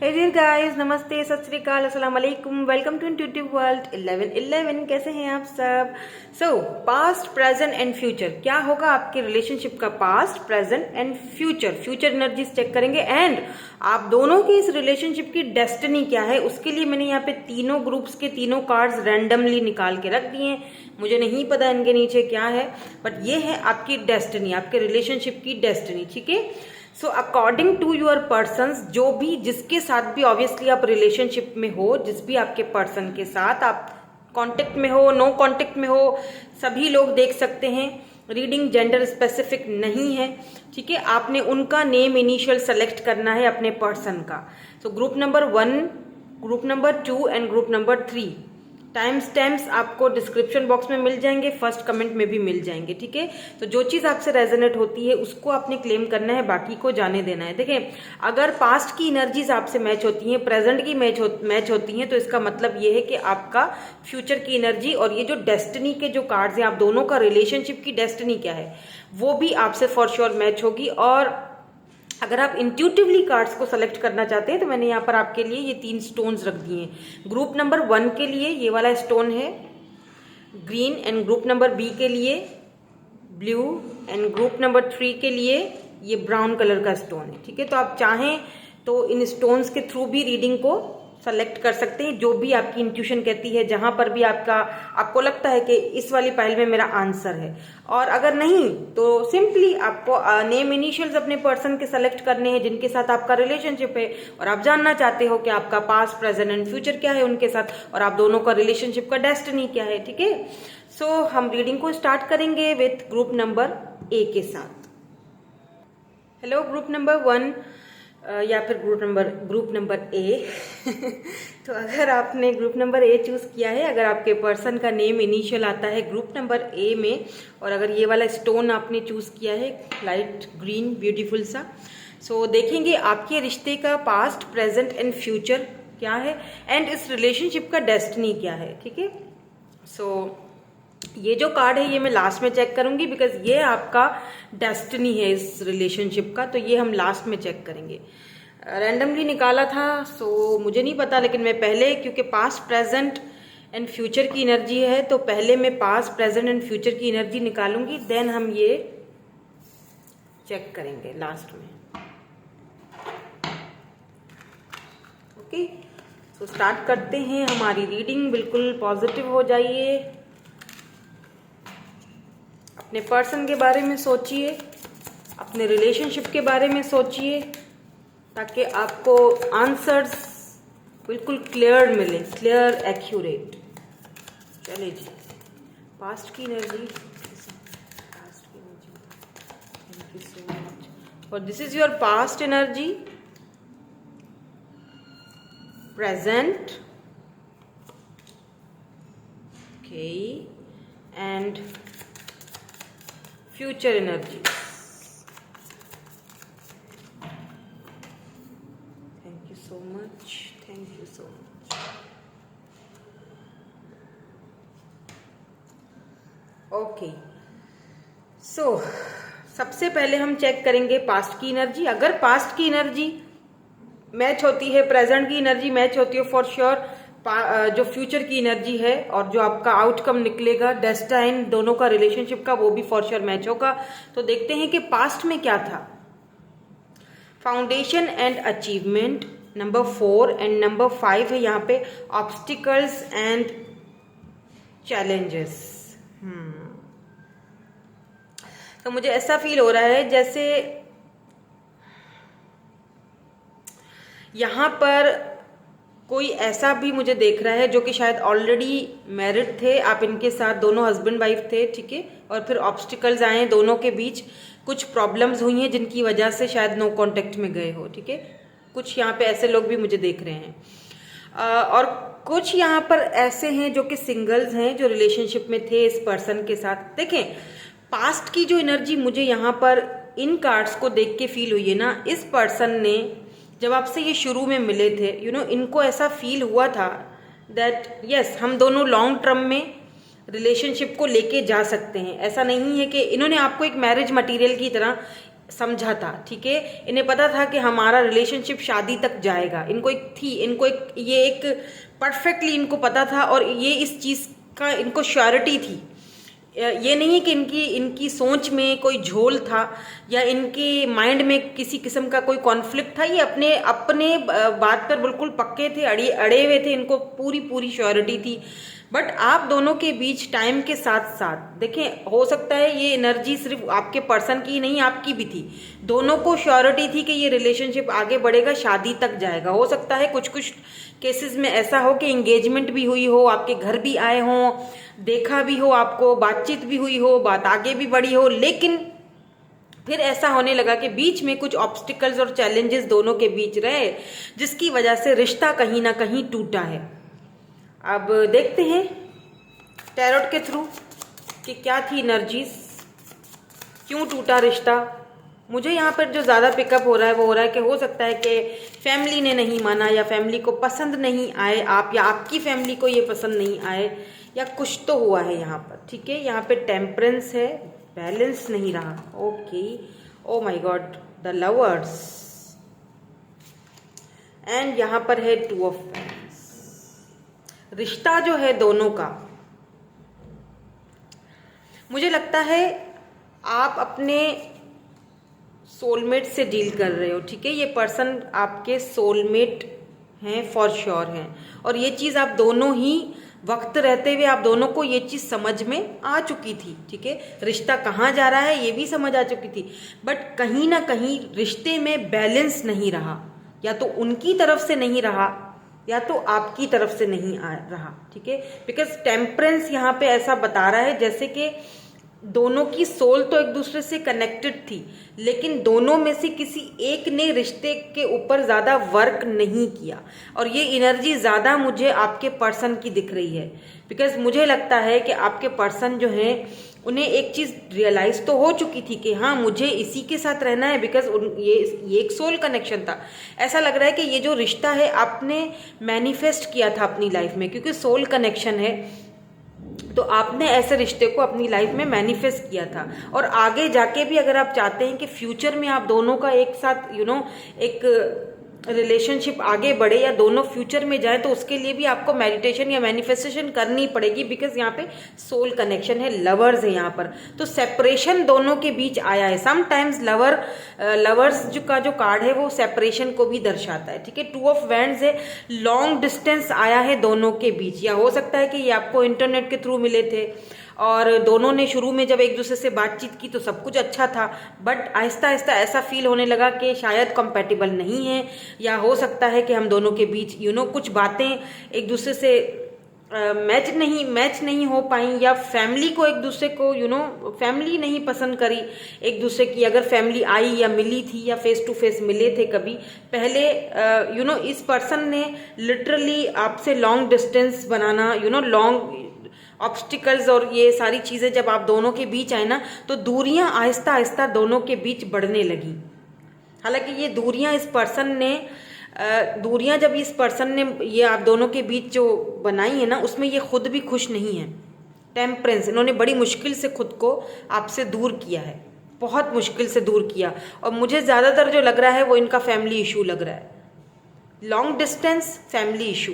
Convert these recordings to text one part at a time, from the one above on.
हे dear guys, नमस्ते, सत श्री अकाल, अस्सलाम वालेकुम, वेलकम टू इंट्यूटिव वर्ल्ड 1111। कैसे हैं आप सब? पास्ट, प्रेजेंट एंड फ्यूचर, क्या होगा आपके रिलेशनशिप का past, present and future. Future energies check करेंगे एंड आप दोनों की इस रिलेशनशिप की डेस्टिनी क्या है, उसके लिए मैंने यहाँ पे तीनों ग्रुप्स के तीनों कार्ड्स रैंडमली निकाल के रख दिए हैं। मुझे नहीं पता इनके नीचे क्या है, बट ये है आपकी डेस्टिनी, आपके रिलेशनशिप की डेस्टिनी। ठीक है, so according to your person, जो भी जिसके साथ भी ऑब्वियसली आप रिलेशनशिप में हो, जिस भी आपके पर्सन के साथ आप कांटेक्ट में हो, नो कांटेक्ट में हो, सभी लोग देख सकते हैं। रीडिंग जेंडर स्पेसिफिक नहीं है। ठीक है, आपने उनका नेम इनिशियल सेलेक्ट करना है अपने पर्सन का। So group number 1, group number 2 and group number 3। Time stamps आपको डिस्क्रिप्शन बॉक्स में मिल जाएंगे, फर्स्ट कमेंट में भी मिल जाएंगे। ठीक है, तो जो चीज आपसे रेजोनेट होती है उसको आपने क्लेम करना है, बाकी को जाने देना है। देखें, अगर पास्ट की एनर्जीज आपसे मैच होती हैं, प्रेजेंट की मैच होती हैं, तो इसका मतलब ये है कि आपका फ्यूचर की एनर्जी और ये जो डेस्टिनी के जो कार्ड्स हैं, आप दोनों का रिलेशनशिप की डेस्टिनी क्या है वो भी आपसे फॉर श्योर मैच होगी। और अगर आप इंट्यूटिवली कार्ड्स को सेलेक्ट करना चाहते हैं तो मैंने यहाँ पर आपके लिए ये 3 स्टोन्स रख दिए हैं। ग्रुप नंबर 1 के लिए ये वाला स्टोन है green, and group number B के लिए ब्लू, एंड ग्रुप नंबर 3 के लिए ये ब्राउन कलर का स्टोन है। ठीक है, तो आप चाहें तो इन स्टोन्स के थ्रू भी रीडिंग को सेलेक्ट कर सकते हैं, जो भी आपकी इंट्यूशन कहती है, जहां पर भी आपको लगता है कि इस वाली पाइल में मेरा आंसर है। और अगर नहीं तो सिंपली आपको नेम इनिशियल्स अपने पर्सन के सेलेक्ट करने हैं जिनके साथ आपका रिलेशनशिप है, और आप जानना चाहते हो कि आपका पास्ट, प्रेजेंट एंड फ्यूचर क्या है उनके साथ, और आप दोनों का रिलेशनशिप का डेस्टिनी क्या है। ठीक है, सो हम रीडिंग को स्टार्ट करेंगे विथ ग्रुप नंबर ए के साथ। हेलो ग्रुप नंबर 1 या फिर ग्रुप नंबर ए तो अगर आपने ग्रुप नंबर ए चूज किया है, अगर आपके पर्सन का नेम इनिशियल आता है ग्रुप नंबर ए में, और अगर ये वाला स्टोन आपने चूज किया है लाइट ग्रीन ब्यूटीफुल सा, सो देखेंगे आपके रिश्ते का पास्ट, प्रेजेंट एंड फ्यूचर क्या है, एंड इस रिलेशनशिप का डेस्टिनी क्या है। ठीक है, सो ये जो कार्ड है ये मैं लास्ट में चेक करूंगी, बिकॉज ये आपका डेस्टिनी है इस रिलेशनशिप का, तो ये हम लास्ट में चेक करेंगे। रैंडमली निकाला था, सो मुझे नहीं पता, लेकिन मैं पहले, क्योंकि पास्ट, प्रेजेंट एंड फ्यूचर की एनर्जी है, तो पहले मैं पास्ट, प्रेजेंट एंड फ्यूचर की एनर्जी निकालूंगी, देन हम ये चेक करेंगे लास्ट में। ओके, सो स्टार्ट करते हैं हमारी रीडिंग। बिल्कुल पॉजिटिव हो जाइए, अपने पर्सन के बारे में सोचिए, अपने रिलेशनशिप के बारे में सोचिए, ताकि आपको आंसर्स बिल्कुल क्लियर मिले, क्लियर, एक्यूरेट। चलिए जी, पास्ट की energy, thank you so much. और this is your past energy, present, okay, and future energy. Thank you so much. Thank you so much. Okay. So, सबसे पहले हम चेक करेंगे पास्ट की एनर्जी। अगर पास्ट की एनर्जी मैच होती है, प्रेजेंट की एनर्जी मैच होती है, फॉर श्योर जो फ्यूचर की एनर्जी है और जो आपका आउटकम निकलेगा, डेस्टाइन, दोनों का रिलेशनशिप का, वो भी फॉर श्योर मैच होगा। तो देखते हैं कि पास्ट में क्या था। Foundation and achievement number 4 and number 5 है यहाँ पे, ऑब्स्टिकल्स एंड चैलेंजेस। तो मुझे ऐसा फील हो रहा है जैसे यहां पर कोई ऐसा भी मुझे देख रहा है जो कि शायद ऑलरेडी मैरिड थे, आप इनके साथ दोनों हस्बैंड वाइफ थे। ठीक है, और फिर ऑब्स्टिकल्स आए, दोनों के बीच कुछ प्रॉब्लम्स हुई हैं जिनकी वजह से शायद नो कांटेक्ट में गए हो। ठीक है, कुछ यहाँ पे ऐसे लोग भी मुझे देख रहे हैं, और कुछ यहाँ पर ऐसे हैं जो कि सिंगल्स हैं, जो रिलेशनशिप में थे इस पर्सन के साथ। देखें, पास्ट की जो एनर्जी मुझे यहाँ पर इन कार्ड्स को देख के फील हुई है ना, इस पर्सन ने जब आपसे ये शुरू में मिले थे, इनको ऐसा फील हुआ था दैट यस, हम दोनों लॉन्ग टर्म में रिलेशनशिप को लेके जा सकते हैं। ऐसा नहीं है कि इन्होंने आपको एक मैरिज मटेरियल की तरह समझा था, ठीक है। इन्हें पता था कि हमारा रिलेशनशिप शादी तक जाएगा। इनको एक परफेक्टली इनको पता था, और ये इस चीज़ का इनको श्योरिटी थी। ये नहीं है कि इनकी इनकी सोच में कोई झोल था या इनके माइंड में किसी किस्म का कोई कॉन्फ्लिक्ट था। ये अपने अपने बात पर बिल्कुल पक्के थे, अड़े हुए थे, इनको पूरी पूरी श्योरिटी थी। बट आप दोनों के बीच टाइम के साथ साथ देखें, हो सकता है ये एनर्जी सिर्फ आपके पर्सन की नहीं, आपकी भी थी। दोनों को श्योरिटी थी कि ये रिलेशनशिप आगे बढ़ेगा, शादी तक जाएगा। हो सकता है कुछ कुछ केसेस में ऐसा हो कि एंगेजमेंट भी हुई हो, आपके घर भी आए हों, देखा भी हो आपको, बातचीत भी हुई हो, बात आगे भी बढ़ी हो, लेकिन फिर ऐसा होने लगा कि बीच में कुछ ऑब्स्टिकल्स और चैलेंजेस दोनों के बीच रहे, जिसकी वजह से रिश्ता कहीं ना कहीं टूटा है। अब देखते हैं टैरोट के थ्रू कि क्या थी एनर्जीज, क्यों टूटा रिश्ता। मुझे यहाँ पर जो ज़्यादा पिकअप हो रहा है वो हो रहा है कि हो सकता है कि फैमिली ने नहीं माना, या फैमिली को पसंद नहीं आए आप, या आपकी फैमिली को ये पसंद नहीं आए, या कुछ तो हुआ है यहाँ पर, ठीक है। यहाँ पे टेम्परेंस है, बैलेंस नहीं रहा। Okay, oh my God, the lovers, and यहाँ पर है 2 ऑफ वैंड्स। रिश्ता जो है दोनों का, मुझे लगता है आप अपने सोलमेट से डील कर रहे हो, ठीक है। ये पर्सन आपके सोलमेट हैं, फॉर श्योर हैं, और ये चीज़ आप दोनों ही वक्त रहते हुए आप दोनों को ये चीज़ समझ में आ चुकी थी, ठीक है। रिश्ता कहाँ जा रहा है ये भी समझ आ चुकी थी, बट कहीं ना कहीं रिश्ते में बैलेंस नहीं रहा, या तो उनकी तरफ से नहीं रहा या तो आपकी तरफ से नहीं आ रहा, ठीक है। बिकॉज टेम्परेंस यहाँ पे ऐसा बता रहा है जैसे कि दोनों की सोल तो एक दूसरे से कनेक्टेड थी, लेकिन दोनों में से किसी एक ने रिश्ते के ऊपर ज़्यादा वर्क नहीं किया, और ये एनर्जी ज़्यादा मुझे आपके पर्सन की दिख रही है। बिकॉज मुझे लगता है कि आपके पर्सन जो हैं उन्हें एक चीज़ रियलाइज़ तो हो चुकी थी कि हाँ मुझे इसी के साथ रहना है, बिकॉज ये एक सोल कनेक्शन था। ऐसा लग रहा है कि ये जो रिश्ता है आपने मैनिफेस्ट किया था अपनी लाइफ में, क्योंकि सोल कनेक्शन है, तो आपने ऐसे रिश्ते को अपनी लाइफ में मैनिफेस्ट किया था। और आगे जाके भी अगर आप चाहते हैं कि फ्यूचर में आप दोनों का एक साथ एक रिलेशनशिप आगे बढ़े, या दोनों फ्यूचर में जाए, तो उसके लिए भी आपको मेडिटेशन या मैनिफेस्टेशन करनी पड़ेगी। बिकॉज यहाँ पे सोल कनेक्शन है, लवर्स है यहाँ पर, तो सेपरेशन दोनों के बीच आया है। समटाइम्स लवर्स का जो कार्ड है वो सेपरेशन को भी दर्शाता है, ठीक है। 2 ऑफ वैंड्स है, लॉन्ग डिस्टेंस आया है दोनों के बीच, या हो सकता है कि ये आपको इंटरनेट के थ्रू मिले थे और दोनों ने शुरू में जब एक दूसरे से बातचीत की तो सब कुछ अच्छा था, बट आहिस्ता आहिस्ता ऐसा फील होने लगा कि शायद कंपैटिबल नहीं है, या हो सकता है कि हम दोनों के बीच कुछ बातें एक दूसरे से मैच नहीं हो पाई, या फैमिली को एक दूसरे को फैमिली नहीं पसंद करी एक दूसरे की। अगर फैमिली आई या मिली थी या फेस टू फेस मिले थे कभी पहले, इस पर्सन ने लिटरली आपसे लॉन्ग डिस्टेंस बनाना, लॉन्ग ऑब्स्टिकल्स और ये सारी चीज़ें जब आप दोनों के बीच आए ना, तो दूरियां आहिस्ता आहिस्ता दोनों के बीच बढ़ने लगी। हालांकि ये दूरियां जब इस पर्सन ने ये आप दोनों के बीच जो बनाई है ना, उसमें ये खुद भी खुश नहीं है। टेम्परेंस, इन्होंने बड़ी मुश्किल से खुद को आपसे दूर किया है, बहुत मुश्किल से दूर किया, और मुझे ज़्यादातर जो लग रहा है वो इनका फैमिली इशू लग रहा है। लॉन्ग डिस्टेंस, फैमिली इशू,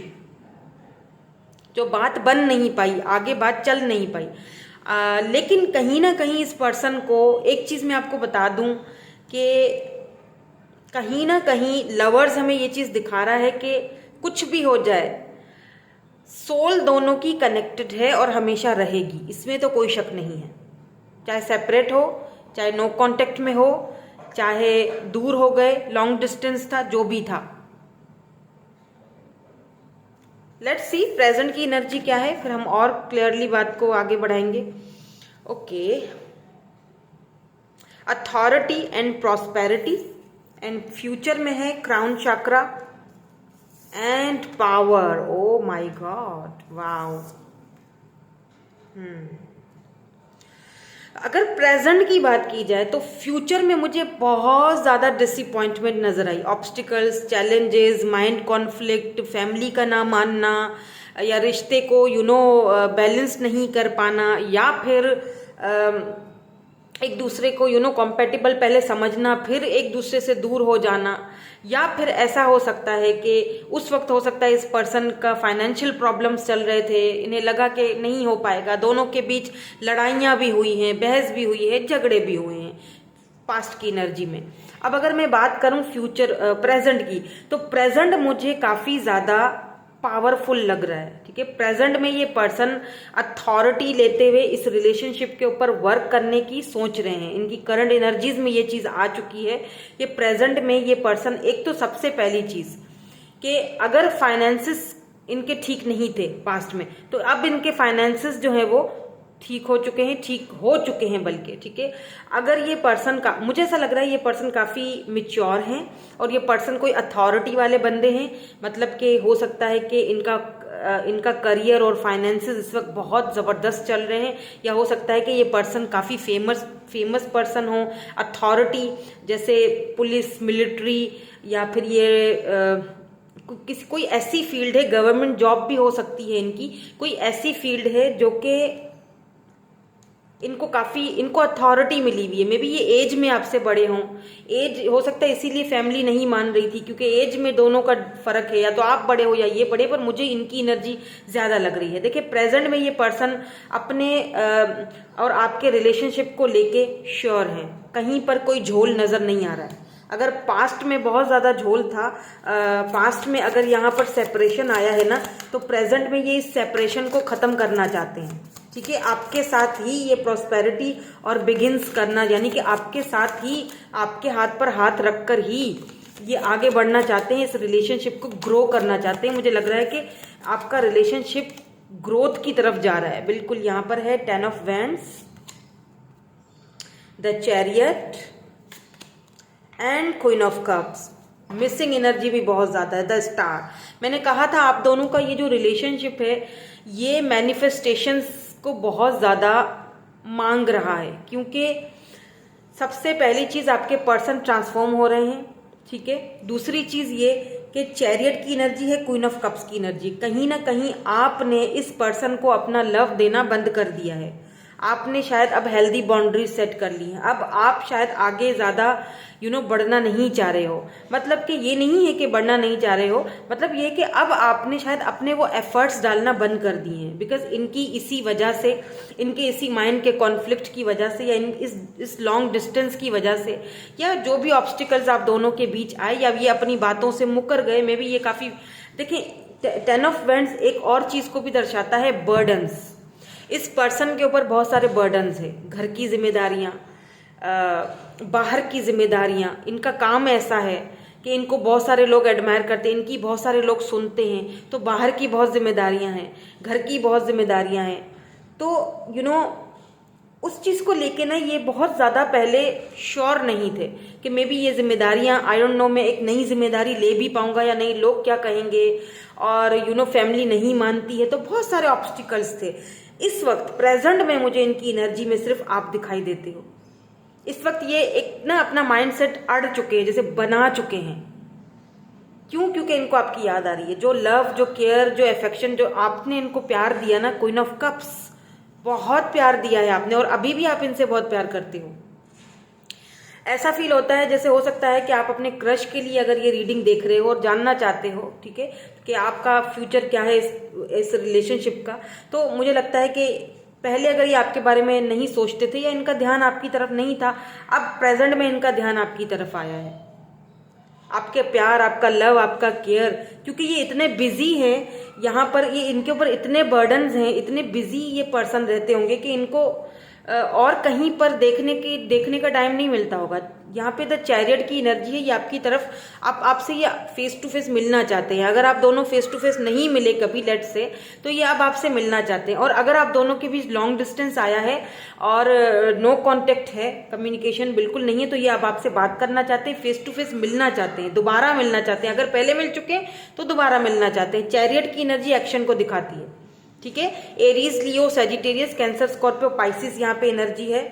जो बात बन नहीं पाई, आगे बात चल नहीं पाई। लेकिन कहीं ना कहीं इस पर्सन को एक चीज़ मैं आपको बता दूं कि कहीं ना कहीं लवर्स हमें ये चीज़ दिखा रहा है कि कुछ भी हो जाए, सोल दोनों की कनेक्टेड है और हमेशा रहेगी, इसमें तो कोई शक नहीं है। चाहे सेपरेट हो, चाहे नो कांटेक्ट में हो, चाहे दूर हो गए, लॉन्ग डिस्टेंस था, जो भी था। लेट्स सी प्रेजेंट की एनर्जी क्या है, फिर हम और क्लियरली बात को आगे बढ़ाएंगे। Okay, authority and prosperity, and future में है crown chakra and power. Oh my God, wow. अगर प्रेजेंट की बात की जाए तो फ्यूचर में मुझे बहुत ज़्यादा डिसअपॉइंटमेंट नज़र आई। Obstacles, challenges, mind conflict, family का ना मानना, या रिश्ते को बैलेंस नहीं कर पाना, या फिर एक दूसरे को कॉम्पेटिबल पहले समझना, फिर एक दूसरे से दूर हो जाना, या फिर ऐसा हो सकता है कि उस वक्त हो सकता है इस पर्सन का फाइनेंशियल प्रॉब्लम्स चल रहे थे, इन्हें लगा कि नहीं हो पाएगा, दोनों के बीच लड़ाइयाँ भी हुई हैं, बहस भी हुई है, झगड़े भी हुए हैं पास्ट की एनर्जी में। अब अगर मैं बात करूं प्रेजेंट की, तो प्रेजेंट मुझे काफ़ी ज़्यादा पावरफुल लग रहा है। ठीक है, प्रेजेंट में ये पर्सन अथॉरिटी लेते हुए इस रिलेशनशिप के ऊपर वर्क करने की सोच रहे हैं। इनकी करंट एनर्जीज में ये चीज़ आ चुकी है कि प्रेजेंट में ये पर्सन, एक तो सबसे पहली चीज़ कि अगर फाइनेंसिस इनके ठीक नहीं थे पास्ट में, तो अब इनके फाइनेंसिस जो है वो ठीक हो चुके हैं बल्कि। ठीक है, अगर ये पर्सन का, मुझे ऐसा लग रहा है ये पर्सन काफ़ी मिच्योर हैं और ये पर्सन कोई अथॉरिटी वाले बंदे हैं। मतलब कि हो सकता है कि इनका करियर और फाइनेंसेस इस वक्त बहुत ज़बरदस्त चल रहे हैं, या हो सकता है कि ये पर्सन काफ़ी फेमस पर्सन हो, अथॉरिटी जैसे पुलिस, मिलिट्री, या फिर ये कोई ऐसी फील्ड है, गवर्नमेंट जॉब भी हो सकती है इनकी, कोई ऐसी फील्ड है जो कि इनको अथॉरिटी मिली हुई है। मे बी ये एज में आपसे बड़े हों, एज हो सकता है इसीलिए फैमिली नहीं मान रही थी, क्योंकि एज में दोनों का फर्क है, या तो आप बड़े हो या ये बड़े, पर मुझे इनकी एनर्जी ज़्यादा लग रही है। देखिए, प्रेजेंट में ये पर्सन अपने और आपके रिलेशनशिप को लेके श्योर हैं, कहीं पर कोई झोल नज़र नहीं आ रहा है। अगर पास्ट में बहुत ज़्यादा झोल था, पास्ट में अगर यहाँ पर सेपरेशन आया है ना, तो प्रेजेंट में ये इस सेपरेशन को ख़त्म करना चाहते हैं। ठीक है, आपके साथ ही ये प्रॉस्पेरिटी और बिगिंस करना, यानी कि आपके साथ ही, आपके हाथ पर हाथ रखकर ही ये आगे बढ़ना चाहते हैं, इस रिलेशनशिप को ग्रो करना चाहते हैं। मुझे लग रहा है कि आपका रिलेशनशिप ग्रोथ की तरफ जा रहा है। बिल्कुल, यहाँ पर है 10 of wands, the chariot and queen of cups. Missing energy भी बहुत ज़्यादा है, द स्टार। मैंने कहा था आप दोनों का ये जो रिलेशनशिप है, ये मैनिफेस्टेशंस को बहुत ज़्यादा मांग रहा है, क्योंकि सबसे पहली चीज़ आपके पर्सन ट्रांसफॉर्म हो रहे हैं। ठीक है, दूसरी चीज़ ये कि चैरियट की एनर्जी है, क्वीन ऑफ कप्स की एनर्जी। कहीं ना कहीं आपने इस पर्सन को अपना लव देना बंद कर दिया है। आपने शायद अब हेल्दी बाउंड्रीज सेट कर ली हैं। अब आप शायद आगे ज़्यादा बढ़ना नहीं चाह रहे हो। मतलब कि ये नहीं है कि बढ़ना नहीं चाह रहे हो, मतलब ये कि अब आपने शायद अपने वो एफर्ट्स डालना बंद कर दिए हैं, बिकॉज इनकी इसी वजह से, इनके इसी माइंड के कॉन्फ्लिक्ट की वजह से, या इस लॉन्ग डिस्टेंस की वजह से, या जो भी ऑब्स्टिकल्स आप दोनों के बीच आए, या ये अपनी बातों से मुकर गए। मे बी ये काफ़ी, देखिए 10 ऑफ वैंड्स एक और चीज़ को भी दर्शाता है, बर्डन्स। इस पर्सन के ऊपर बहुत सारे बर्डन्स हैं, घर की जिम्मेदारियाँ, बाहर की जिम्मेदारियाँ। इनका काम ऐसा है कि इनको बहुत सारे लोग एडमायर करते हैं, इनकी बहुत सारे लोग सुनते हैं, तो बाहर की बहुत जिम्मेदारियाँ हैं, घर की बहुत जिम्मेदारियाँ हैं। तो उस चीज़ को लेके ना ये बहुत ज़्यादा पहले श्योर नहीं थे कि मे बी ये जिम्मेदारियाँ, आई डोंट नो, मैं एक नई जिम्मेदारी ले भी पाऊँगा या नहीं, लोग क्या कहेंगे, और फैमिली नहीं मानती है, तो बहुत सारे ऑब्स्टिकल्स थे। इस वक्त प्रेजेंट में मुझे इनकी एनर्जी में सिर्फ आप दिखाई देते हो। इस वक्त ये एक ना अपना माइंडसेट अड़ चुके हैं, जैसे बना चुके हैं। क्यों? क्योंकि इनको आपकी याद आ रही है। जो लव, जो केयर, जो अफेक्शन, जो आपने इनको प्यार दिया ना, क्वीन ऑफ कप्स, बहुत प्यार दिया है आपने, और अभी भी आप इनसे बहुत प्यार करते हो। ऐसा फील होता है जैसे हो सकता है कि आप अपने क्रश के लिए अगर ये रीडिंग देख रहे हो और जानना चाहते हो, ठीक है, कि आपका फ्यूचर क्या है इस रिलेशनशिप का, तो मुझे लगता है कि पहले अगर ये आपके बारे में नहीं सोचते थे या इनका ध्यान आपकी तरफ नहीं था, अब प्रेजेंट में इनका ध्यान आपकी तरफ आया है। आपके प्यार, आपका लव, आपका केयर, क्योंकि ये इतने बिजी हैं यहाँ पर, ये इनके ऊपर इतने बर्डन्स हैं, इतने बिजी ये पर्सन रहते होंगे कि इनको और कहीं पर देखने का टाइम नहीं मिलता होगा। यहाँ पे द चैरियट की एनर्जी है, ये आपकी तरफ, आपसे ये फेस टू फेस मिलना चाहते हैं। अगर आप दोनों फेस टू फेस नहीं मिले कभी लेट से, तो ये अब आपसे मिलना चाहते हैं। और अगर आप दोनों के बीच लॉन्ग डिस्टेंस आया है और नो कांटेक्ट है, कम्युनिकेशन बिल्कुल नहीं है, तो ये अब आपसे बात करना चाहते हैं, फेस टू फेस मिलना चाहते हैं, दोबारा मिलना चाहते हैं। अगर पहले मिल चुके हैं तो दोबारा मिलना चाहते हैं। चैरियट की एनर्जी एक्शन को दिखाती है, ठीक है। एरीज, लियो, सजिटेरियस, कैंसर, स्कॉर्पियो, पाइसिस यहाँ पे एनर्जी है।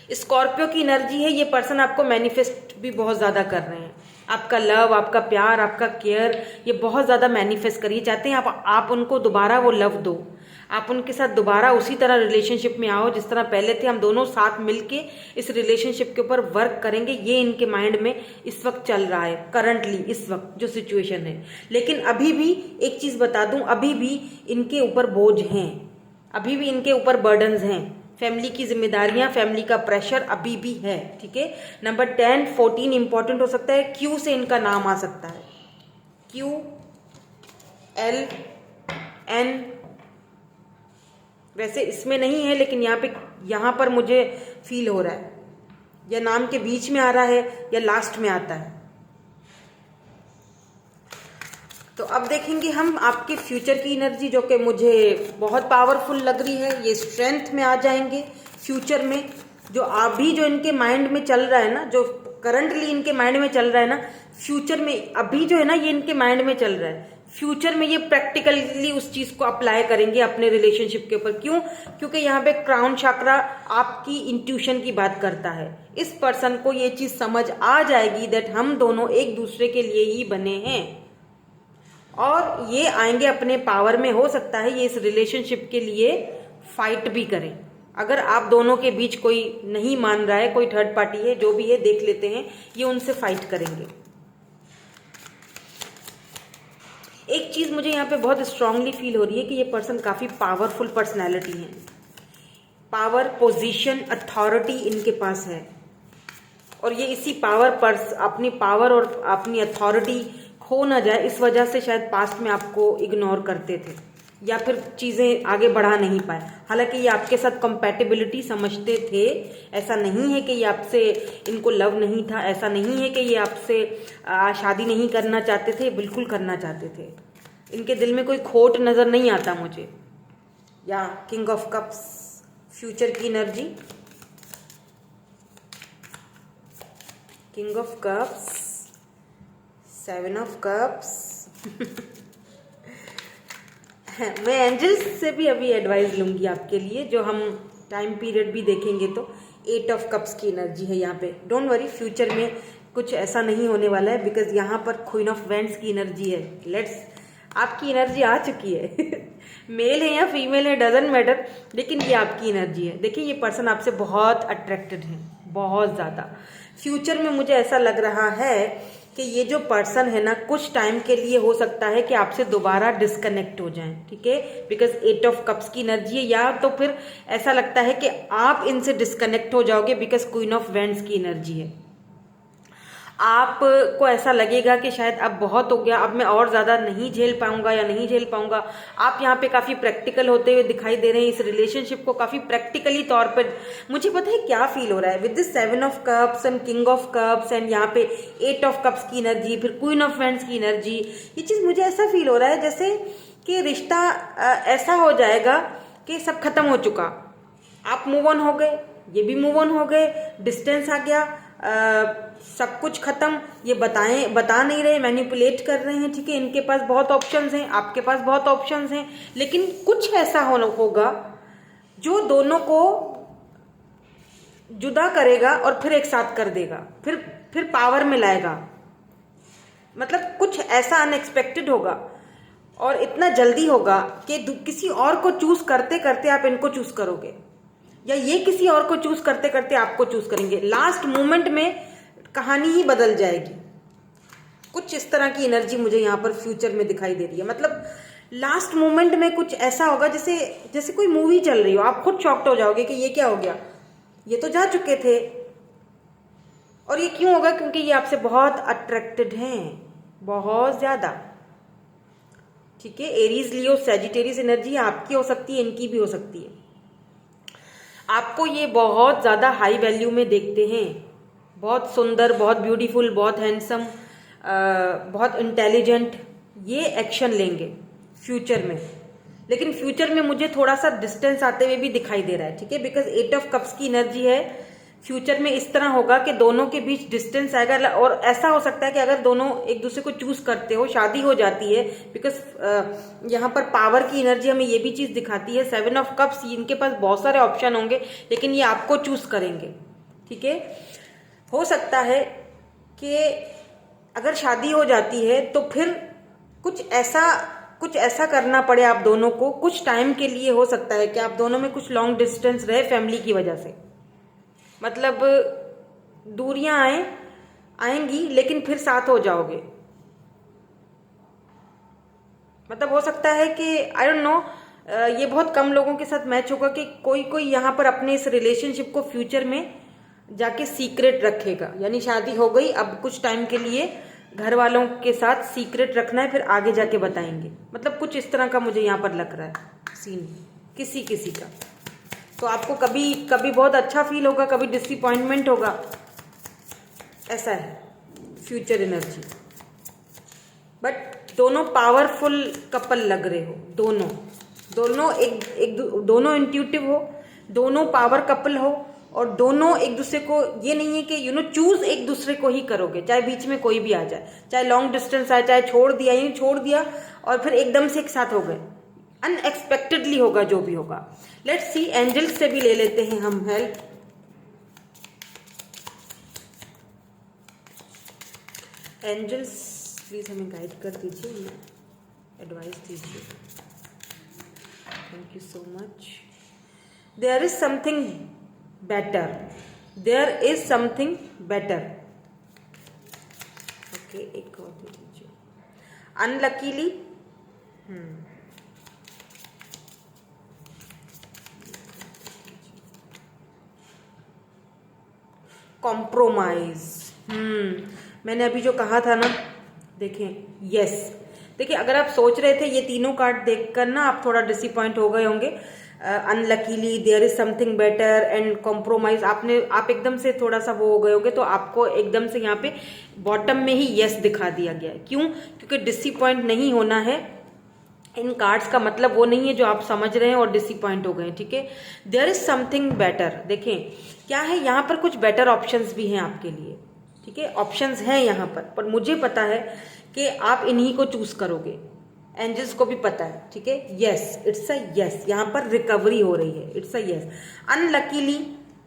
स्कॉर्पियो की एनर्जी है, ये पर्सन आपको मैनिफेस्ट भी बहुत ज्यादा कर रहे हैं। आपका लव, आपका प्यार, आपका केयर, ये बहुत ज़्यादा मैनिफेस्ट करिए। चाहते हैं आप उनको दोबारा वो लव दो, आप उनके साथ दोबारा उसी तरह रिलेशनशिप में आओ जिस तरह पहले थे। हम दोनों साथ मिलके इस रिलेशनशिप के ऊपर वर्क करेंगे, ये इनके माइंड में इस वक्त चल रहा है, करंटली इस वक्त जो सिचुएशन है। लेकिन अभी भी एक चीज़ बता दूं, अभी भी इनके ऊपर बोझ हैं, अभी भी इनके ऊपर बर्डन्स हैं, फैमिली की जिम्मेदारियां, फैमिली का प्रेशर अभी भी है। ठीक है। नंबर 10, 14 इंपॉर्टेंट हो सकता है। क्यू से इनका नाम आ सकता है, क्यू, एल, एन। वैसे इसमें नहीं है लेकिन यहाँ पर मुझे फील हो रहा है, या नाम के बीच में आ रहा है या लास्ट में आता है। तो अब देखेंगे हम आपके फ्यूचर की एनर्जी, जो कि मुझे बहुत पावरफुल लग रही है। ये स्ट्रेंथ में आ जाएंगे फ्यूचर में। जो अभी जो इनके माइंड में चल रहा है ना, जो करंटली इनके माइंड में चल रहा है ना, फ्यूचर में अभी जो है ना ये इनके माइंड में चल रहा है, फ्यूचर में ये प्रैक्टिकली उस चीज को अप्लाई करेंगे अपने रिलेशनशिप के ऊपर। क्यों? क्योंकि यहाँ पे क्राउन चक्रा आपकी इंट्यूशन की बात करता है। इस पर्सन को ये चीज समझ आ जाएगी दैट हम दोनों एक दूसरे के लिए ही बने हैं, और ये आएंगे अपने पावर में। हो सकता है ये इस रिलेशनशिप के लिए फाइट भी करें। अगर आप दोनों के बीच कोई नहीं मान रहा है, कोई थर्ड पार्टी है, जो भी है देख लेते हैं, ये उनसे फाइट करेंगे। एक चीज मुझे यहाँ पे बहुत स्ट्रांगली फील हो रही है कि ये पर्सन काफी पावरफुल पर्सनैलिटी है। पावर, पोजीशन, अथॉरिटी इनके पास है, और ये इसी पावर पर अपनी पावर और अपनी अथॉरिटी खो ना जाए, इस वजह से शायद पास्ट में आपको इग्नोर करते थे या फिर चीजें आगे बढ़ा नहीं पाए। हालांकि ये आपके साथ कंपैटिबिलिटी समझते थे। ऐसा नहीं है कि ये आपसे, इनको लव नहीं था, ऐसा नहीं है कि ये आपसे शादी नहीं करना चाहते थे, बिल्कुल करना चाहते थे। इनके दिल में कोई खोट नजर नहीं आता मुझे। या किंग ऑफ कप्स, फ्यूचर की energy, king of cups, 7 of cups. मैं एंजल्स से भी अभी एडवाइस लूंगी आपके लिए, जो हम टाइम पीरियड भी देखेंगे तो 8 ऑफ कप्स की एनर्जी है यहाँ पे। डोंट वरी, फ्यूचर में कुछ ऐसा नहीं होने वाला है, बिकॉज यहाँ पर क्वीन ऑफ वेंड्स की एनर्जी है। लेट्स, आपकी एनर्जी आ चुकी है। मेल है या फीमेल है डजंट मैटर, लेकिन ये आपकी एनर्जी है। देखिए ये पर्सन आपसे बहुत अट्रैक्टेड है, बहुत ज़्यादा। फ्यूचर में मुझे ऐसा लग रहा है कि ये जो पर्सन है ना, कुछ टाइम के लिए हो सकता है कि आपसे दोबारा डिस्कनेक्ट हो जाएं। ठीक है, बिकॉज 8 ऑफ कप्स की एनर्जी है। या तो फिर ऐसा लगता है कि आप इनसे डिस्कनेक्ट हो जाओगे, बिकॉज क्वीन ऑफ वेंड्स की एनर्जी है। आपको ऐसा लगेगा कि शायद अब बहुत हो गया, अब मैं और ज़्यादा नहीं झेल पाऊंगा या नहीं झेल पाऊंगा। आप यहाँ पे काफ़ी प्रैक्टिकल होते हुए दिखाई दे रहे हैं, इस रिलेशनशिप को काफ़ी प्रैक्टिकली तौर पे। मुझे पता है क्या फील हो रहा है with this 7 of cups and king of cups and यहाँ पे 8 ऑफ कप्स की एनर्जी, फिर क्वीन ऑफ वेंड्स की एनर्जी। ये चीज़ मुझे ऐसा फील हो रहा है जैसे कि रिश्ता ऐसा हो जाएगा कि सब खत्म हो चुका, आप मूव ऑन हो गए, ये भी मूव ऑन हो गए, डिस्टेंस आ गया, सब कुछ खत्म। ये बता नहीं रहे, मैनिपुलेट कर रहे हैं। ठीक है, इनके पास बहुत ऑप्शंस हैं, आपके पास बहुत ऑप्शंस हैं, लेकिन कुछ ऐसा होगा जो दोनों को जुदा करेगा और फिर एक साथ कर देगा, फिर पावर में लाएगा। मतलब कुछ ऐसा अनएक्सपेक्टेड होगा और इतना जल्दी होगा कि किसी और को चूज करते करते आप इनको चूज करोगे, या ये किसी और को चूज करते करते आपको चूज करेंगे। लास्ट मोमेंट में कहानी ही बदल जाएगी। कुछ इस तरह की एनर्जी मुझे यहाँ पर फ्यूचर में दिखाई दे रही है। मतलब लास्ट मोमेंट में कुछ ऐसा होगा जैसे कोई मूवी चल रही हो, आप खुद शॉक्ड हो जाओगे कि ये क्या हो गया, ये तो जा चुके थे। और ये क्यों होगा? क्योंकि ये आपसे बहुत अट्रैक्टेड हैं, बहुत ज्यादा। ठीक है, एरीज, लियो, सैजिटेरियस एनर्जी आपकी हो सकती है, इनकी भी हो सकती है। आपको ये बहुत ज्यादा हाई वैल्यू में देखते हैं, बहुत सुंदर, बहुत ब्यूटीफुल, बहुत हैंडसम, बहुत इंटेलिजेंट। ये एक्शन लेंगे फ्यूचर में, लेकिन फ्यूचर में मुझे थोड़ा सा डिस्टेंस आते हुए भी दिखाई दे रहा है। ठीक है, बिकॉज 8 ऑफ कप्स की एनर्जी है। फ्यूचर में इस तरह होगा कि दोनों के बीच डिस्टेंस आएगा, और ऐसा हो सकता है कि अगर दोनों एक दूसरे को चूज करते हो, शादी हो जाती है। बिकॉज यहाँ पर पावर की एनर्जी हमें ये भी चीज दिखाती है। 7 ऑफ कप्स, इनके पास बहुत सारे ऑप्शन होंगे, लेकिन ये आपको चूज करेंगे। ठीक है, हो सकता है कि अगर शादी हो जाती है तो फिर कुछ ऐसा करना पड़े आप दोनों को, कुछ टाइम के लिए हो सकता है कि आप दोनों में कुछ लॉन्ग डिस्टेंस रहे फैमिली की वजह से, मतलब दूरियां आएंगी लेकिन फिर साथ हो जाओगे। मतलब हो सकता है कि आई डोंट नो, ये बहुत कम लोगों के साथ मैच होगा कि कोई यहाँ पर अपने इस रिलेशनशिप को फ्यूचर में जाके सीक्रेट रखेगा, यानी शादी हो गई, अब कुछ टाइम के लिए घर वालों के साथ सीक्रेट रखना है, फिर आगे जाके बताएंगे। मतलब कुछ इस तरह का मुझे यहाँ पर लग रहा है सीन किसी किसी का। तो आपको कभी कभी बहुत अच्छा फील होगा, कभी डिसअपॉइंटमेंट होगा, ऐसा है फ्यूचर एनर्जी। बट दोनों पावरफुल कपल लग रहे हो, दोनों इंट्यूटिव हो, दोनों पावर कपल हो, और दोनों एक दूसरे को, ये नहीं है कि चूज एक दूसरे को ही करोगे, चाहे बीच में कोई भी आ जाए, चाहे लॉन्ग डिस्टेंस आए, चाहे छोड़ दिया और फिर एकदम से एक साथ हो गए, अनएक्सपेक्टेडली होगा जो भी होगा। लेट्स सी, एंजल्स से भी ले लेते हैं हम हेल्प। एंजल्स प्लीज हमें गाइड कर दीजिए, एडवाइस दीजिए। Thank you so much. There is something better, okay, एक और दे दीजिए। अनलकीली कॉम्प्रोमाइज, मैंने अभी जो कहा था ना, देखें, यस, देखिए अगर आप सोच रहे थे ये तीनों कार्ड देखकर ना आप थोड़ा डिसअपॉइंट हो गए होंगे, unluckily, there is something better and compromise, आप एकदम से थोड़ा सा वो हो गए होंगे, तो आपको एकदम से यहाँ पे बॉटम में ही यस दिखा दिया गया है। क्यों? क्योंकि डिसअपॉइंट नहीं होना है। इन कार्ड्स का मतलब वो नहीं है जो आप समझ रहे हैं और डिसअपॉइंट हो गए, ठीक है। देयर इज समथिंग बेटर, देखें क्या है यहाँ पर, कुछ बेटर ऑप्शंस भी हैं आपके लिए, ठीक है, ऑप्शंस हैं यहाँ पर मुझे पता है कि आप इन्हीं को चूज करोगे, एंजल्स को भी पता है, ठीक है। यस, इट्स अ यस, यहाँ पर रिकवरी हो रही है, इट्स अ यस। अनलकीली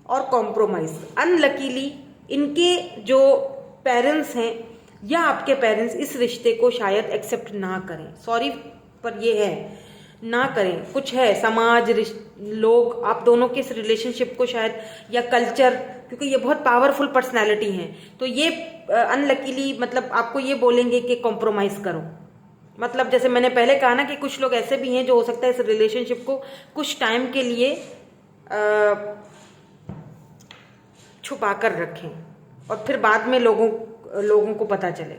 और कॉम्प्रोमाइज, अनलकीली इनके जो पेरेंट्स हैं या आपके पेरेंट्स इस रिश्ते को शायद एक्सेप्ट ना करें, सॉरी पर ये है, ना करें, कुछ है समाज, लोग आप दोनों के इस रिलेशनशिप को शायद, या कल्चर, क्योंकि ये बहुत पावरफुल पर्सनैलिटी हैं, तो ये अनलकीली मतलब आपको ये बोलेंगे कि कॉम्प्रोमाइज करो। मतलब जैसे मैंने पहले कहा ना कि कुछ लोग ऐसे भी हैं जो हो सकता है इस रिलेशनशिप को कुछ टाइम के लिए छुपा कर रखें और फिर बाद में लोगों को पता चले।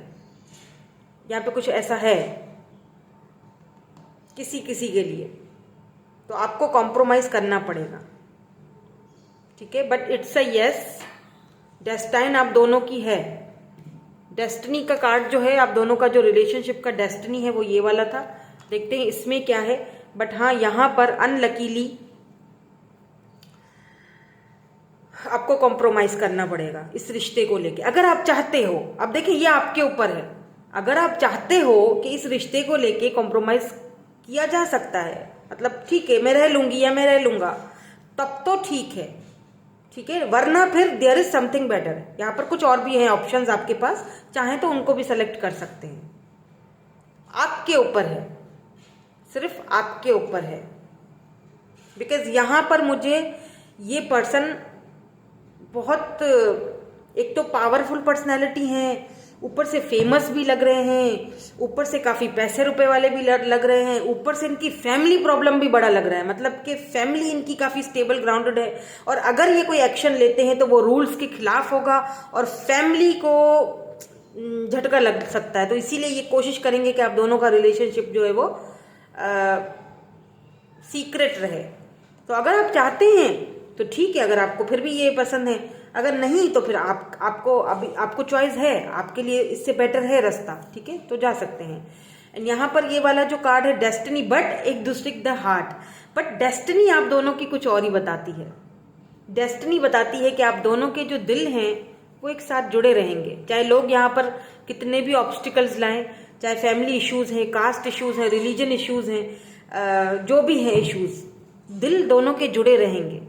यहाँ पे कुछ ऐसा है किसी के लिए, तो आपको कॉम्प्रोमाइज करना पड़ेगा, ठीक है। But it's a yes, destined आप दोनों की है। डेस्टिनी का कार्ड जो है, आप दोनों का जो रिलेशनशिप का डेस्टिनी है वो ये वाला था, देखते हैं इसमें क्या है। बट हाँ, यहां पर अनलकीली आपको कॉम्प्रोमाइज करना पड़ेगा इस रिश्ते को लेके, अगर आप चाहते हो। अब देखिए ये आपके ऊपर है, अगर आप चाहते हो कि इस रिश्ते को लेके कॉम्प्रोमाइज किया जा सकता है, मतलब ठीक है मैं रह लूंगी या मैं रह लूंगा, तब तो ठीक है, ठीक है, वरना फिर देयर इज समथिंग बेटर। यहाँ पर कुछ और भी हैं ऑप्शंस आपके पास, चाहे तो उनको भी सेलेक्ट कर सकते हैं, आपके ऊपर है, सिर्फ आपके ऊपर है। बिकॉज यहाँ पर मुझे ये पर्सन बहुत, एक तो पावरफुल पर्सनैलिटी है, ऊपर से फेमस भी लग रहे हैं, ऊपर से काफी पैसे रुपए वाले भी लग रहे हैं, ऊपर से इनकी फैमिली प्रॉब्लम भी बड़ा लग रहा है, मतलब कि फैमिली इनकी काफी स्टेबल ग्राउंडेड है, और अगर ये कोई एक्शन लेते हैं तो वो रूल्स के खिलाफ होगा और फैमिली को झटका लग सकता है। तो इसीलिए ये कोशिश करेंगे कि आप दोनों का रिलेशनशिप जो है वो सीक्रेट रहे। तो अगर आप चाहते हैं तो ठीक है, अगर आपको फिर भी ये पसंद है, अगर नहीं तो फिर आपको चॉइस है, आपके लिए इससे बेटर है रास्ता, ठीक है, तो जा सकते हैं। एंड यहाँ पर ये वाला जो कार्ड है डेस्टिनी, बट एक दूसरे द हार्ट, बट डेस्टिनी आप दोनों की कुछ और ही बताती है। डेस्टिनी बताती है कि आप दोनों के जो दिल हैं वो एक साथ जुड़े रहेंगे, चाहे लोग यहाँ पर कितने भी ऑब्स्टिकल्स लाएं, चाहे फैमिली इश्यूज हैं, कास्ट इश्यूज हैं, रिलीजन इश्यूज हैं, जो भी हैं इश्यूज, दिल दोनों के जुड़े रहेंगे,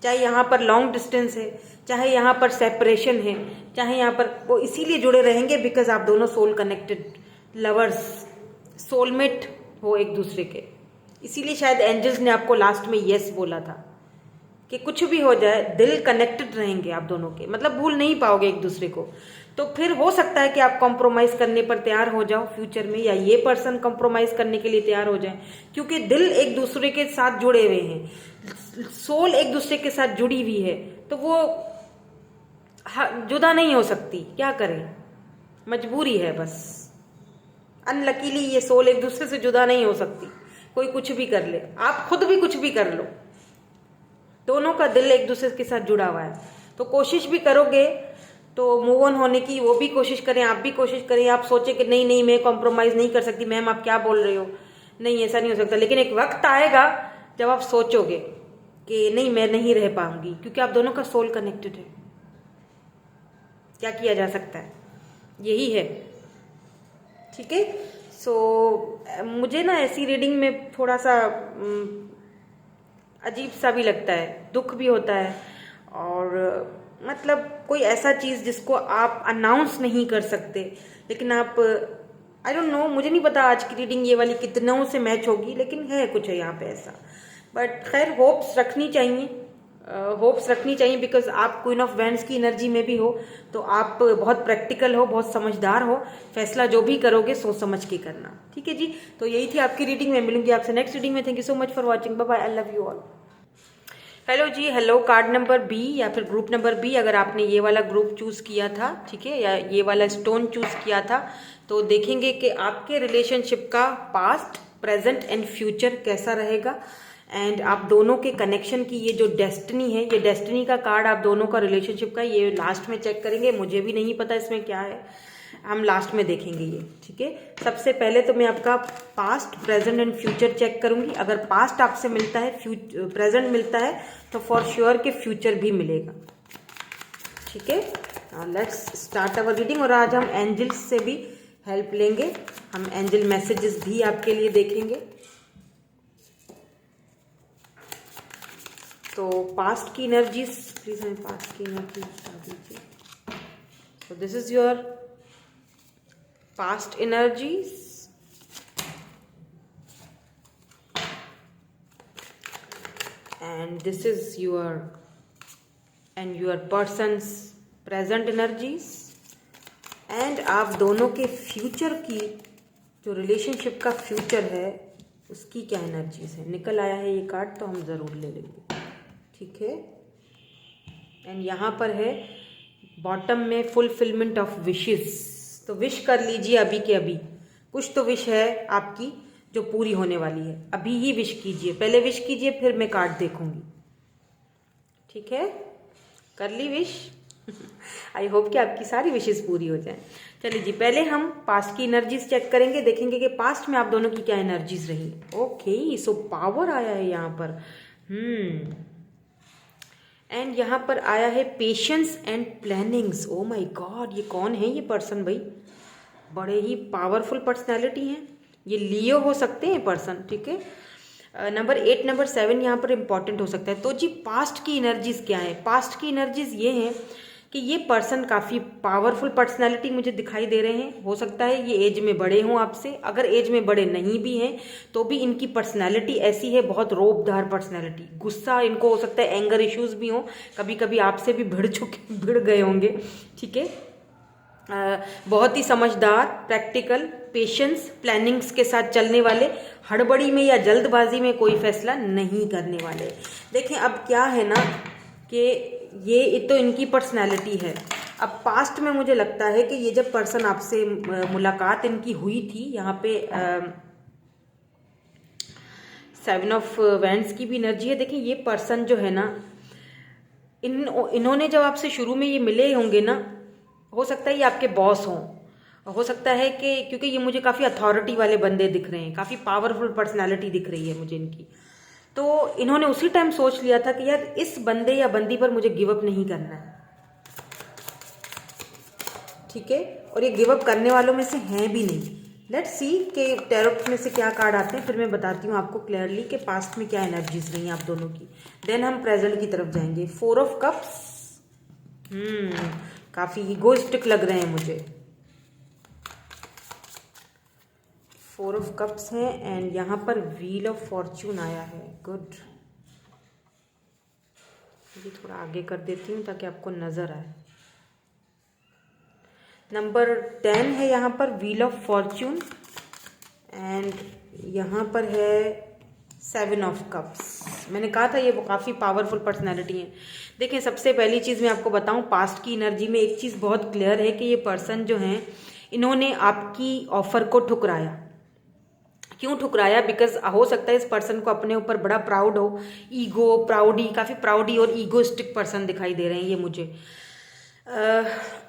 चाहे यहाँ पर लॉन्ग डिस्टेंस है, चाहे यहाँ पर सेपरेशन है, चाहे यहाँ पर, वो इसीलिए जुड़े रहेंगे बिकॉज आप दोनों सोल कनेक्टेड लवर्स, सोलमेट हो एक दूसरे के। इसीलिए शायद एंजल्स ने आपको लास्ट में यस बोला था कि कुछ भी हो जाए दिल कनेक्टेड रहेंगे आप दोनों के, मतलब भूल नहीं पाओगे एक दूसरे को। तो फिर हो सकता है कि आप कॉम्प्रोमाइज करने पर तैयार हो जाओ फ्यूचर में, या ये पर्सन कॉम्प्रोमाइज करने के लिए तैयार हो जाए, क्योंकि दिल एक दूसरे के साथ जुड़े हुए हैं, सोल एक दूसरे के साथ जुड़ी हुई है, तो वो जुदा नहीं हो सकती। क्या करें, मजबूरी है बस। अनलकीली ये सोल एक दूसरे से जुदा नहीं हो सकती, कोई कुछ भी कर ले, आप खुद भी कुछ भी कर लो, दोनों का दिल एक दूसरे के साथ जुड़ा हुआ है। तो कोशिश भी करोगे तो मूव ऑन होने की, वो भी कोशिश करें, आप भी कोशिश करें। आप सोचे कि नहीं नहीं मैं कॉम्प्रोमाइज नहीं कर सकती, मैम आप क्या बोल रहे हो, नहीं ऐसा नहीं हो सकता। लेकिन एक वक्त आएगा जब आप सोचोगे कि नहीं मैं नहीं रह पाऊंगी, क्योंकि आप दोनों का सोल कनेक्टेड है। क्या किया जा सकता है, यही है। ठीक है। सो मुझे ना ऐसी रीडिंग में थोड़ा सा अजीब सा भी लगता है, दुख भी होता है, और मतलब कोई ऐसा चीज़ जिसको आप अनाउंस नहीं कर सकते, लेकिन आप आई डोंट नो, मुझे नहीं पता आज की रीडिंग ये वाली कितनों से मैच होगी, लेकिन है कुछ है यहाँ पे ऐसा। बट खैर होप्स रखनी चाहिए, होप्स रखनी चाहिए, बिकॉज आप क्वीन ऑफ वैंड्स की एनर्जी में भी हो, तो आप बहुत प्रैक्टिकल हो, बहुत समझदार हो, फैसला जो भी करोगे सोच समझ के करना। ठीक है जी, तो यही थी आपकी रीडिंग। मैं मिलूंगी आपसे नेक्स्ट रीडिंग में। Thank you so much for watching, bye bye, I love you all. Hello जी, हेलो। कार्ड नंबर बी या फिर ग्रुप नंबर बी, अगर आपने ये वाला ग्रुप चूज किया था, ठीक है, या ये वाला स्टोन चूज किया था, तो देखेंगे कि आपके रिलेशनशिप का पास्ट, प्रेजेंट एंड फ्यूचर कैसा रहेगा, एंड आप दोनों के कनेक्शन की ये जो डेस्टिनी है, ये डेस्टिनी का कार्ड आप दोनों का रिलेशनशिप का, ये लास्ट में चेक करेंगे। मुझे भी नहीं पता इसमें क्या है, हम लास्ट में देखेंगे ये। ठीक है, सबसे पहले तो मैं आपका past, present and future check करूंगी। अगर पास्ट आपसे मिलता है, प्रेजेंट मिलता है, तो फॉर श्योर के फ्यूचर भी मिलेगा। ठीक है, लेट्स स्टार्ट अवर रीडिंग। और आज हम एंजल्स से भी हेल्प लेंगे, हम एंजल मैसेजेस भी आपके लिए देखेंगे। तो पास्ट की एनर्जीज, प्लीज हमें पास्ट की एनर्जी बता दीजिए। So this is your past energies, and this is your person's present energies, and आप दोनों के फ्यूचर की, जो रिलेशनशिप का फ्यूचर है, उसकी क्या एनर्जीज है। निकल आया है ये कार्ड, तो हम ज़रूर ले लेंगे। ठीक है, एंड यहाँ पर है बॉटम में फुलफिलमेंट ऑफ विशेस। तो विश कर लीजिए अभी के अभी, कुछ तो विश है आपकी जो पूरी होने वाली है, अभी ही विश कीजिए। पहले विश कीजिए, फिर मैं कार्ड देखूंगी। ठीक है, कर ली विश। आई होप कि आपकी सारी विशेस पूरी हो जाएं। चलिए जी, पहले हम पास्ट की एनर्जीज चेक करेंगे, देखेंगे कि पास्ट में आप दोनों की क्या एनर्जीज रही। ओके, सो पावर आया है यहाँ पर। एंड यहाँ पर आया है patience and plannings. Oh my God, ये कौन है ये पर्सन भाई, बड़े ही पावरफुल पर्सनैलिटी हैं ये, लियो हो सकते हैं पर्सन। ठीक है, नंबर 8, नंबर 7 यहाँ पर इंपॉर्टेंट हो सकता है। तो जी पास्ट की एनर्जीज क्या है, पास्ट की एनर्जीज ये हैं कि ये पर्सन काफ़ी पावरफुल पर्सनैलिटी मुझे दिखाई दे रहे हैं। हो सकता है ये एज में बड़े हों आपसे, अगर एज में बड़े नहीं भी हैं तो भी इनकी पर्सनैलिटी ऐसी है, बहुत रौबदार पर्सनैलिटी। गुस्सा इनको हो सकता है, एंगर इश्यूज भी हों, कभी कभी आपसे भी भिड़ गए होंगे। ठीक है, बहुत ही समझदार, प्रैक्टिकल, पेशेंस, प्लानिंग्स के साथ चलने वाले, हड़बड़ी में या जल्दबाजी में कोई फैसला नहीं करने वाले। देखें अब क्या है ना कि ये तो इनकी पर्सनैलिटी है। अब पास्ट में मुझे लगता है कि ये जब पर्सन आपसे मुलाकात इनकी हुई थी, यहाँ पे 7 ऑफ वैंड्स की भी एनर्जी है। देखिए ये पर्सन जो है ना, इन्होंने जब आपसे शुरू में ये मिले होंगे ना, हो सकता है ये आपके बॉस हों, हो सकता है कि, क्योंकि ये मुझे काफ़ी अथॉरिटी वाले बंदे दिख रहे हैं, काफ़ी पावरफुल पर्सनैलिटी दिख रही है मुझे इनकी। तो इन्होंने उसी टाइम सोच लिया था कि यार इस बंदे या बंदी पर मुझे गिव अप नहीं करना है। ठीक है, और ये गिव अप करने वालों में से हैं भी नहीं, लेट्स सी के टैरोट में से क्या कार्ड आते हैं, फिर मैं बताती हूँ आपको क्लियरली कि पास्ट में क्या एनर्जीज रही हैं आप दोनों की। देन हम प्रेजेंट की तरफ जाएंगे। 4 ऑफ कप्स, काफी इगोइस्टिक लग रहे हैं मुझे। 4 ऑफ कप्स हैं एंड यहाँ पर व्हील ऑफ फॉर्च्यून आया है। गुड, ये थोड़ा आगे कर देती हूँ ताकि आपको नजर आए। नंबर 10 है यहाँ पर व्हील ऑफ फॉर्च्यून एंड यहाँ पर है 7 ऑफ कप्स। मैंने कहा था ये वो काफ़ी पावरफुल पर्सनैलिटी है। देखें, सबसे पहली चीज़ मैं आपको बताऊं, पास्ट की एनर्जी में एक चीज़ बहुत क्लियर है कि ये पर्सन जो हैं इन्होंने आपकी ऑफर को ठुकराया। क्यों ठुकराया? बिकॉज हो सकता है इस पर्सन को अपने ऊपर बड़ा प्राउड हो, ईगो, प्राउडी, काफ़ी प्राउडी और ईगोइस्टिक पर्सन दिखाई दे रहे हैं ये मुझे।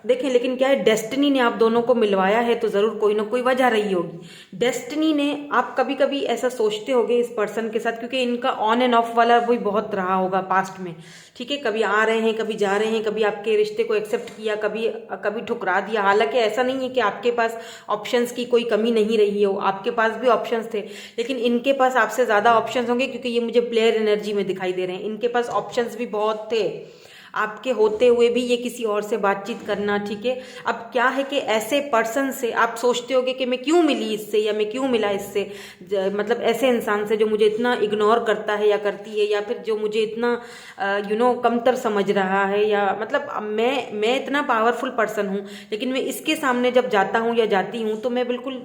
देखें, लेकिन क्या है, डेस्टिनी ने आप दोनों को मिलवाया है तो ज़रूर कोई ना कोई वजह रही होगी। डेस्टिनी ने, आप कभी कभी ऐसा सोचते होगे इस पर्सन के साथ, क्योंकि इनका ऑन एंड ऑफ वाला वही बहुत रहा होगा पास्ट में, ठीक है। कभी आ रहे हैं, कभी जा रहे हैं, कभी आपके रिश्ते को एक्सेप्ट किया, कभी ठुकरा दिया। हालांकि ऐसा नहीं है कि आपके पास ऑप्शंस की कोई कमी नहीं रही हो, आपके पास भी ऑप्शंस थे, लेकिन इनके पास आपसे ज़्यादा ऑप्शंस होंगे क्योंकि ये मुझे प्लेयर एनर्जी में दिखाई दे रहे हैं। इनके पास ऑप्शंस भी बहुत थे, आपके होते हुए भी ये किसी और से बातचीत करना, ठीक है। अब क्या है कि ऐसे पर्सन से आप सोचते होगे कि मैं क्यों मिली इससे या मैं क्यों मिला इससे, मतलब ऐसे इंसान से जो मुझे इतना इग्नोर करता है या करती है, या फिर जो मुझे इतना कमतर समझ रहा है, या मतलब मैं इतना पावरफुल पर्सन हूँ, लेकिन मैं इसके सामने जब जाता हूँ या जाती हूँ तो मैं बिल्कुल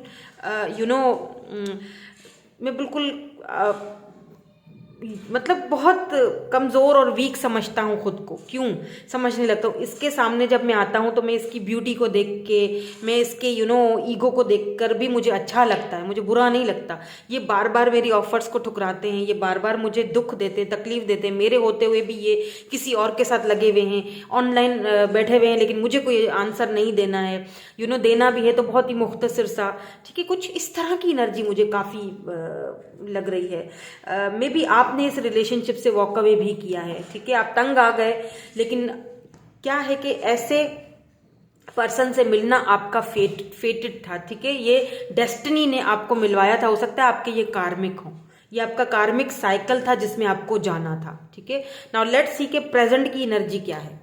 मैं बिल्कुल मतलब बहुत कमज़ोर और वीक समझता हूँ खुद को। क्यों समझने लगता हूँ? इसके सामने जब मैं आता हूँ तो मैं इसकी ब्यूटी को देख के, मैं इसके ईगो को देखकर भी मुझे अच्छा लगता है, मुझे बुरा नहीं लगता। ये बार बार मेरी ऑफर्स को ठुकराते हैं, ये बार बार मुझे दुख देते हैं, तकलीफ देते हैं। मेरे होते हुए भी ये किसी और के साथ लगे हुए हैं, ऑनलाइन बैठे हुए हैं, लेकिन मुझे कोई आंसर नहीं देना है। देना भी है तो बहुत ही मुख्तसर सा, ठीक है। कुछ इस तरह की एनर्जी मुझे काफ़ी लग रही है। मे बी आपने इस रिलेशनशिप से वॉक अवे भी किया है, ठीक है, आप तंग आ गए, लेकिन क्या है कि ऐसे पर्सन से मिलना आपका फेटेड था, ठीक है। ये डेस्टिनी ने आपको मिलवाया था। हो सकता है आपके ये कार्मिक हो, ये आपका कार्मिक साइकिल था जिसमें आपको जाना था, ठीक है। नाउ लेट्स सी के प्रेजेंट की एनर्जी क्या है।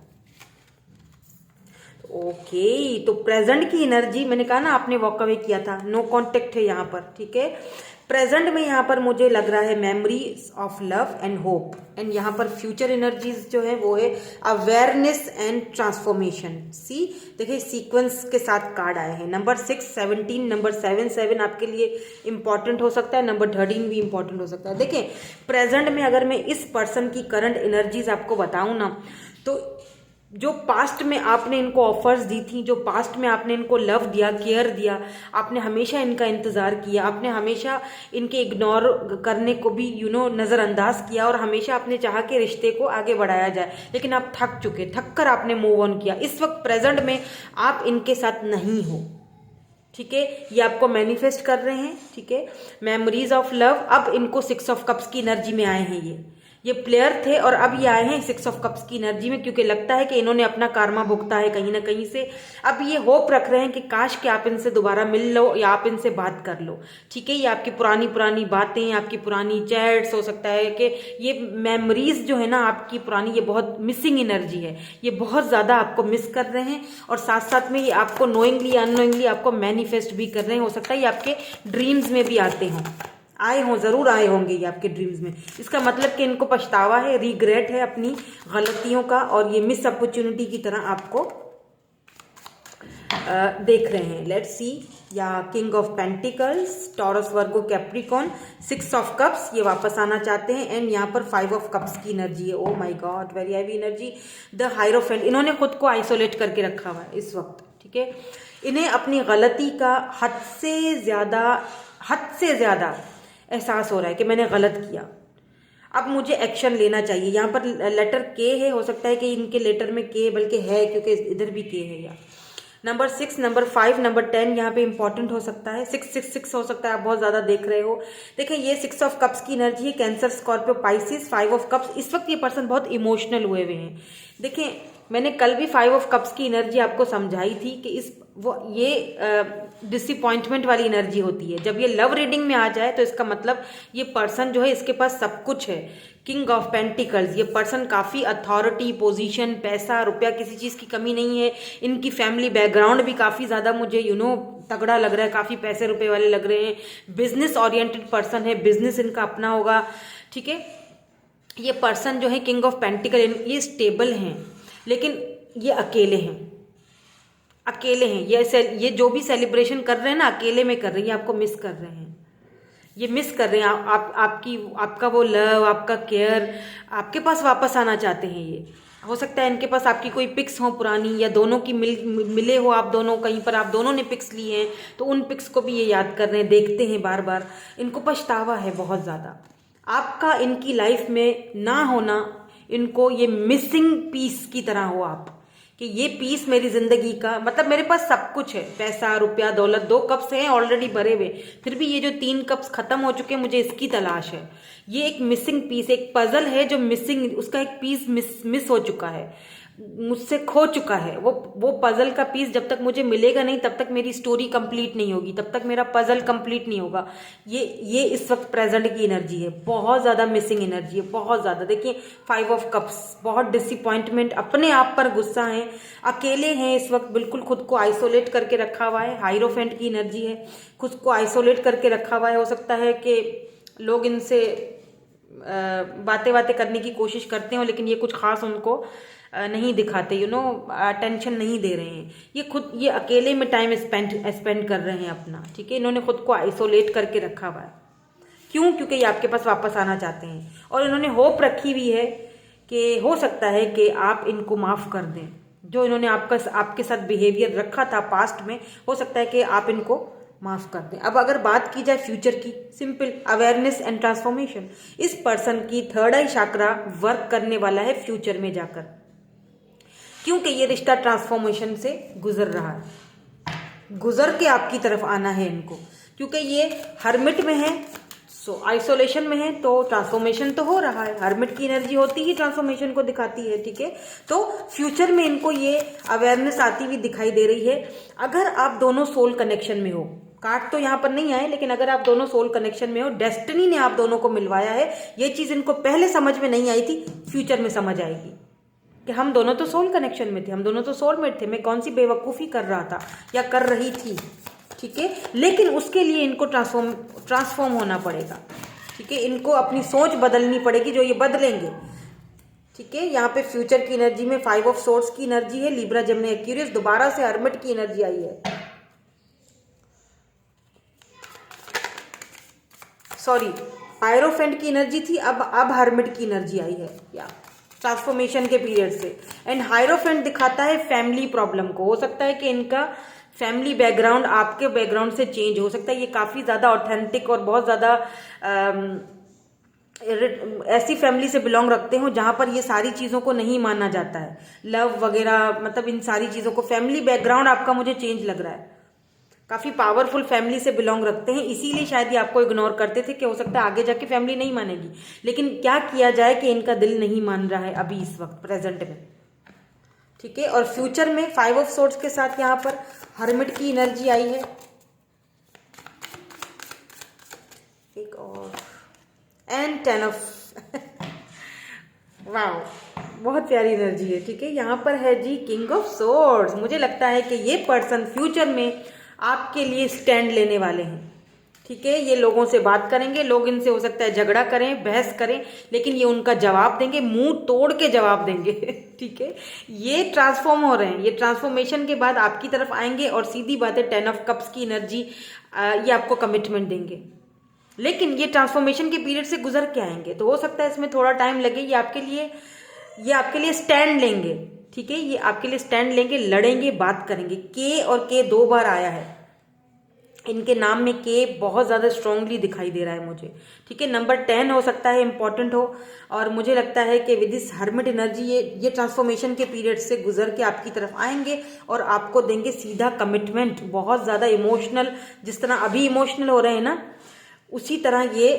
ओके, तो प्रेजेंट की एनर्जी, मैंने कहा ना आपने वॉक अवे किया था, नो कांटेक्ट है यहाँ पर, ठीक है। प्रेजेंट में यहाँ पर मुझे लग रहा है memories of love and hope, and यहाँ पर फ्यूचर एनर्जीज जो है वो है अवेयरनेस एंड ट्रांसफॉर्मेशन। सी देखिए, सीक्वेंस के साथ कार्ड आए हैं। नंबर 6, 17, नंबर 7 आपके लिए इंपॉर्टेंट हो सकता है, नंबर 13 भी इंपॉर्टेंट हो सकता है। देखें, प्रेजेंट में अगर मैं इस पर्सन की करंट एनर्जीज आपको बताऊं ना, तो जो पास्ट में आपने इनको ऑफर्स दी थी, जो पास्ट में आपने इनको लव दिया, केयर दिया, आपने हमेशा इनका इंतज़ार किया, आपने हमेशा इनके इग्नोर करने को भी नज़रअंदाज किया, और हमेशा आपने चाहा कि रिश्ते को आगे बढ़ाया जाए, लेकिन आप थक चुके, थक कर आपने मूव ऑन किया। इस वक्त प्रेजेंट में आप इनके साथ नहीं हो, ठीक है। ये आपको मैनिफेस्ट कर रहे हैं, ठीक है, मेमोरीज ऑफ लव। अब इनको 6 ऑफ कप्स की एनर्जी में आए हैं। ये प्लेयर थे और अब ये आए हैं 6 ऑफ कप्स की एनर्जी में, क्योंकि लगता है कि इन्होंने अपना कार्मा भुगता है कहीं ना कहीं से। अब ये होप रख रहे हैं कि काश कि आप इनसे दोबारा मिल लो या आप इनसे बात कर लो, ठीक है। ये आपकी पुरानी बातें, आपकी पुरानी चैट्स, हो सकता है कि ये मेमोरीज जो है ना आपकी पुरानी, ये बहुत मिसिंग एनर्जी है, ये बहुत ज़्यादा आपको मिस कर रहे हैं, और साथ साथ में ये आपको नोइंगली अननोइंगली आपको मैनिफेस्ट भी कर रहे हैं। हो सकता है ये आपके ड्रीम्स में भी आए हों, ज़रूर आए होंगे ये आपके ड्रीम्स में। इसका मतलब कि इनको पछतावा है, रिग्रेट है अपनी गलतियों का, और ये मिस अपॉर्चुनिटी की तरह आपको देख रहे हैं। लेट्स सी, या king of pentacles, taurus, Virgo, Capricorn, 6 of cups, ये वापस आना चाहते हैं, एंड यहाँ पर 5 ऑफ कप्स की एनर्जी है। Oh my God, very heavy energy. The hierophant, इन्होंने खुद को आइसोलेट करके रखा हुआ है इस वक्त, ठीक है। इन्हें अपनी गलती का हद से ज़्यादा एहसास हो रहा है कि मैंने गलत किया, अब मुझे एक्शन लेना चाहिए। यहाँ पर लेटर के है, हो सकता है कि इनके लेटर में के बल्कि है, क्योंकि इधर भी के है। या नंबर 6, नंबर 5, नंबर 10 यहाँ पे इंपॉर्टेंट हो सकता है। 666 हो सकता है, आप बहुत ज़्यादा देख रहे हो। देखिए, ये 6 ऑफ कप्स की एनर्जी है, cancer, Scorpio, Pisces. 5 of cups, इस वक्त ये पर्सन बहुत इमोशनल हुए हैं। देखें, मैंने कल भी 5 ऑफ कप्स की एनर्जी आपको समझाई थी कि ये डिसअपॉइंटमेंट वाली एनर्जी होती है। जब ये लव रीडिंग में आ जाए तो इसका मतलब ये पर्सन जो है इसके पास सब कुछ है। किंग ऑफ पेंटिकल्स, ये पर्सन काफ़ी अथॉरिटी, पोजीशन, पैसा, रुपया, किसी चीज़ की कमी नहीं है। इनकी फैमिली बैकग्राउंड भी काफ़ी ज़्यादा मुझे तगड़ा लग रहा है, काफ़ी पैसे रुपए वाले लग रहे हैं। बिजनेस ओरिएंटेड पर्सन है, बिजनेस इनका अपना होगा। ठीक है, ये पर्सन जो है किंग ऑफ पेंटिकल, ये स्टेबल हैं, लेकिन ये अकेले हैं। अकेले हैं ये जो भी सेलिब्रेशन कर रहे हैं ना, अकेले में कर रहे हैं। ये आपको मिस कर रहे हैं, ये मिस कर रहे हैं। आपका वो लव, आपका केयर आपके पास वापस आना चाहते हैं। ये हो सकता है इनके पास आपकी कोई पिक्स हो पुरानी, या दोनों की मिले हो आप दोनों, कहीं पर आप दोनों ने पिक्स ली हैं, तो उन पिक्स को भी ये याद कर रहे हैं, देखते हैं बार बार। इनको पछतावा है बहुत ज़्यादा। आपका इनकी लाइफ में ना होना, इनको ये मिसिंग पीस की तरह हो आप, कि ये पीस मेरी जिंदगी का, मतलब मेरे पास सब कुछ है, पैसा, रुपया, दौलत। 2 कप्स हैं ऑलरेडी भरे हुए, फिर भी ये जो 3 कप्स खत्म हो चुके हैं, मुझे इसकी तलाश है। ये एक मिसिंग पीस, एक पजल है जो मिसिंग, उसका एक पीस मिस हो चुका है, मुझसे खो चुका है। वो पजल का पीस जब तक मुझे मिलेगा नहीं, तब तक मेरी स्टोरी कंप्लीट नहीं होगी, तब तक मेरा पजल कंप्लीट नहीं होगा। ये इस वक्त प्रेजेंट की एनर्जी है, बहुत ज़्यादा मिसिंग एनर्जी है, बहुत ज़्यादा। देखिए 5 ऑफ कप्स, बहुत डिसअपॉइंटमेंट, अपने आप पर गुस्सा है, अकेले हैं इस वक्त, बिल्कुल खुद को आइसोलेट करके रखा हुआ है। हाइरोफेंट की एनर्जी है, खुद को आइसोलेट करके रखा हुआ है। हो सकता है कि लोग इनसे बातें करने की कोशिश करते हो, लेकिन ये कुछ खास उनको नहीं दिखाते, अटेंशन नहीं दे रहे हैं। ये अकेले में टाइम स्पेंड कर रहे हैं अपना। ठीक है, इन्होंने खुद को आइसोलेट करके रखा हुआ है। क्यों? क्योंकि ये आपके पास वापस आना चाहते हैं, और इन्होंने होप रखी हुई है कि हो सकता है कि आप इनको माफ़ कर दें। जो इन्होंने आपके साथ बिहेवियर रखा था पास्ट में, हो सकता है कि आप इनको माफ कर दें। अब अगर बात की जाए फ्यूचर की, सिंपल अवेयरनेस एंड ट्रांसफॉर्मेशन। इस पर्सन की थर्ड आई चक्रा वर्क करने वाला है फ्यूचर में जाकर, क्योंकि ये रिश्ता ट्रांसफॉर्मेशन से गुजर रहा है, गुजर के आपकी तरफ आना है इनको। क्योंकि ये हर्मिट में है, आइसोलेशन में है, तो ट्रांसफॉर्मेशन तो हो रहा है। हर्मिट की एनर्जी होती ही ट्रांसफॉर्मेशन को दिखाती है। ठीक है, तो फ्यूचर में इनको ये अवेयरनेस आती हुई दिखाई दे रही है। अगर आप दोनों सोल कनेक्शन में हो, कार्ड तो यहाँ पर नहीं आए, लेकिन अगर आप दोनों सोल कनेक्शन में हो, डेस्टिनी ने आप दोनों को मिलवाया है। ये चीज इनको पहले समझ में नहीं आई थी, फ्यूचर में समझ आएगी कि हम दोनों तो सोल कनेक्शन में थे, हम दोनों तो सोलमेट थे, मैं कौन सी बेवकूफ़ी कर रहा था या कर रही थी। ठीक है, लेकिन उसके लिए इनको ट्रांसफॉर्म होना पड़ेगा। ठीक है, इनको अपनी सोच बदलनी पड़ेगी, जो ये बदलेंगे। ठीक है, यहाँ पे फ्यूचर की एनर्जी में 5 ऑफ सोर्ड्स की एनर्जी है, लिब्रा, जेमिनी, एक्वेरियस, दोबारा से हर्मिट की एनर्जी आई है। सॉरी, हायरोफेंट की एनर्जी थी, अब हर्मिट की एनर्जी आई है, या ट्रांसफॉर्मेशन के पीरियड से। एंड हायरोफेंट दिखाता है फैमिली प्रॉब्लम को। हो सकता है कि इनका फैमिली बैकग्राउंड आपके बैकग्राउंड से चेंज हो सकता है। ये काफ़ी ज़्यादा ऑथेंटिक और बहुत ज़्यादा ऐसी फैमिली से बिलोंग रखते हो जहाँ पर ये सारी चीज़ों को नहीं माना जाता है, लव वगैरह, मतलब इन सारी चीज़ों को। फैमिली बैकग्राउंड आपका मुझे चेंज लग रहा है, काफ़ी पावरफुल फैमिली से बिलोंग रखते हैं, इसीलिए शायद ये आपको इग्नोर करते थे कि हो सकता है आगे जाके फैमिली नहीं मानेगी। लेकिन क्या किया जाए कि इनका दिल नहीं मान रहा है अभी इस वक्त प्रेजेंट में। ठीक है, और फ्यूचर में 5 ऑफ सोर्ड्स के साथ यहाँ पर हर्मिट की एनर्जी आई है। एक और, एंड 10 ऑफ वाओ, बहुत प्यारी एनर्जी है। ठीक है, यहाँ पर है जी किंग ऑफ सोर्ड्स। मुझे लगता है कि ये पर्सन फ्यूचर में आपके लिए स्टैंड लेने वाले हैं। ठीक है, ये लोगों से बात करेंगे, लोग इनसे हो सकता है झगड़ा करें, बहस करें, लेकिन ये उनका जवाब देंगे, मुंह तोड़ के जवाब देंगे। ठीक है, ये ट्रांसफॉर्म हो रहे हैं, ये ट्रांसफॉर्मेशन के बाद आपकी तरफ आएंगे, और सीधी बात है 10 ऑफ कप्स की एनर्जी, ये आपको कमिटमेंट देंगे। लेकिन ये ट्रांसफॉर्मेशन के पीरियड से गुजर के आएंगे, तो हो सकता है इसमें थोड़ा टाइम लगे। ये आपके लिए स्टैंड लेंगे। ठीक है, ये आपके लिए स्टैंड लेंगे, लड़ेंगे, बात करेंगे। के और के 2 बार आया है, इनके नाम में के बहुत ज़्यादा स्ट्रांगली दिखाई दे रहा है मुझे। ठीक है, नंबर 10 हो सकता है इंपॉर्टेंट हो, और मुझे लगता है कि विद दिस हर्मिट एनर्जी ये ट्रांसफॉर्मेशन के पीरियड से गुजर के आपकी तरफ आएंगे और आपको देंगे सीधा कमिटमेंट, बहुत ज़्यादा इमोशनल। जिस तरह अभी इमोशनल हो रहे हैं ना, उसी तरह ये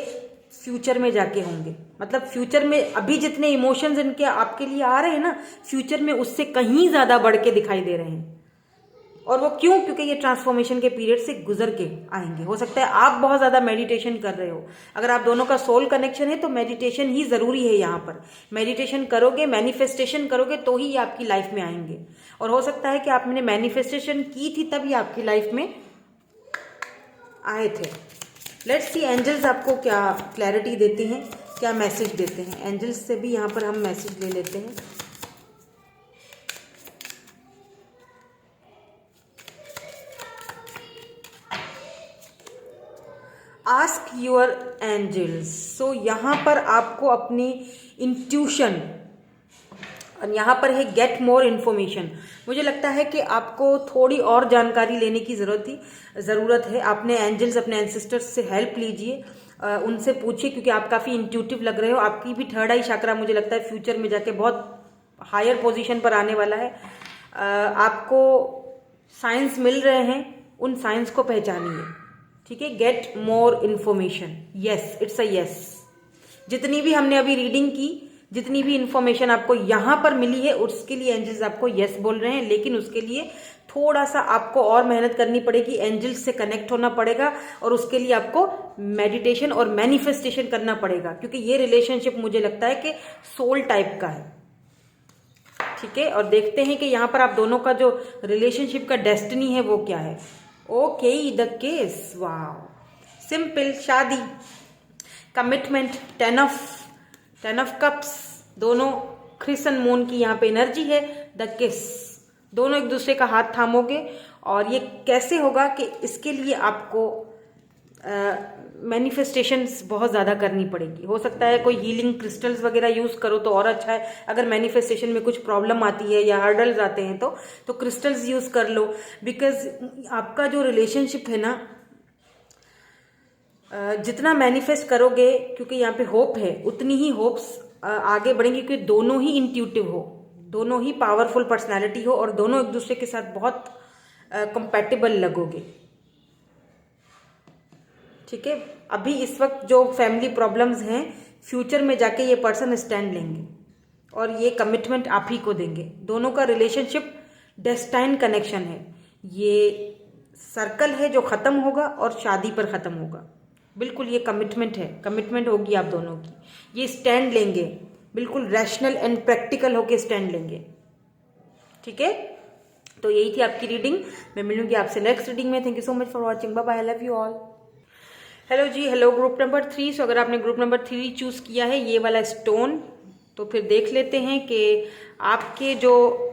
फ्यूचर में जाके होंगे। मतलब फ्यूचर में अभी जितने इमोशंस इनके आपके लिए आ रहे हैं ना, फ्यूचर में उससे कहीं ज्यादा बढ़ के दिखाई दे रहे हैं। और वो क्यों? क्योंकि ये ट्रांसफॉर्मेशन के पीरियड से गुजर के आएंगे। हो सकता है आप बहुत ज्यादा मेडिटेशन कर रहे हो। अगर आप दोनों का सोल कनेक्शन है तो मेडिटेशन ही जरूरी है। यहाँ पर मेडिटेशन करोगे, मैनिफेस्टेशन करोगे तो ही ये आपकी लाइफ में आएंगे। और हो सकता है कि आपने मैनिफेस्टेशन की थी तभी आपकी लाइफ में आए थे। लेट्स सी एंजल्स आपको क्या क्लैरिटी देते हैं, क्या मैसेज देते हैं। एंजल्स से भी यहाँ पर हम मैसेज ले लेते हैं। Ask your angels. सो यहाँ पर आपको अपनी इंट्यूशन, और यहाँ पर है गेट मोर इन्फॉर्मेशन। मुझे लगता है कि आपको थोड़ी और जानकारी लेने की ज़रूरत है। आपने एंजल्स, अपने एंसेस्टर्स से हेल्प लीजिए, उनसे पूछिए, क्योंकि आप काफ़ी इंट्यूटिव लग रहे हो। आपकी भी थर्ड आई चक्रा मुझे लगता है फ्यूचर में जाके बहुत हायर पोजीशन पर आने वाला है। आपको साइंस मिल रहे हैं, उन साइंस को पहचानिए। ठीक है, get more information. Yes, it's a yes. जितनी भी हमने अभी रीडिंग की, जितनी भी इंफॉर्मेशन आपको यहाँ पर मिली है, उसके लिए एंजल्स आपको यस बोल रहे हैं। लेकिन उसके लिए थोड़ा सा आपको और मेहनत करनी पड़ेगी, एंजल्स से कनेक्ट होना पड़ेगा, और उसके लिए आपको मेडिटेशन और मैनिफेस्टेशन करना पड़ेगा। क्योंकि ये रिलेशनशिप मुझे लगता है कि सोल टाइप का है। ठीक है, और देखते हैं कि यहाँ पर आप दोनों का जो रिलेशनशिप का डेस्टिनी है वो क्या है। Okay, the case, wow, simple, शादी, कमिटमेंट, टेन ऑफ कप्स, दोनों क्रिसन मून की यहाँ पे एनर्जी है। द किस, दोनों एक दूसरे का हाथ थामोगे। और ये कैसे होगा कि इसके लिए आपको मैनिफेस्टेशंस बहुत ज़्यादा करनी पड़ेगी। हो सकता है कोई हीलिंग क्रिस्टल्स वगैरह यूज़ करो तो और अच्छा है। अगर मैनिफेस्टेशन में कुछ प्रॉब्लम आती है या हर्डल्स आते हैं तो क्रिस्टल्स यूज़ कर लो। बिकॉज आपका जो रिलेशनशिप है ना, जितना मैनिफेस्ट करोगे, क्योंकि यहाँ पे होप है, उतनी ही होप्स आगे बढ़ेंगे। क्योंकि दोनों ही इंट्यूटिव हो, दोनों ही पावरफुल पर्सनालिटी हो, और दोनों एक दूसरे के साथ बहुत कंपैटिबल लगोगे। ठीक है, अभी इस वक्त जो फैमिली प्रॉब्लम्स हैं, फ्यूचर में जाके ये पर्सन स्टैंड लेंगे और ये कमिटमेंट आप ही को देंगे। दोनों का रिलेशनशिप डेस्टाइन कनेक्शन है। ये सर्कल है जो खत्म होगा और शादी पर खत्म होगा। बिल्कुल ये कमिटमेंट है, कमिटमेंट होगी आप दोनों की। ये स्टैंड लेंगे, बिल्कुल रैशनल एंड प्रैक्टिकल होके स्टैंड लेंगे। ठीक है, तो यही थी आपकी रीडिंग। मैं मिलूंगी आपसे नेक्स्ट रीडिंग में। Thank you so much for watching. Bye bye, I love you all. Hello जी, हेलो ग्रुप नंबर 3। सो अगर आपने ग्रुप नंबर 3 चूज किया है, ये वाला स्टोन, तो फिर देख लेते हैं कि आपके जो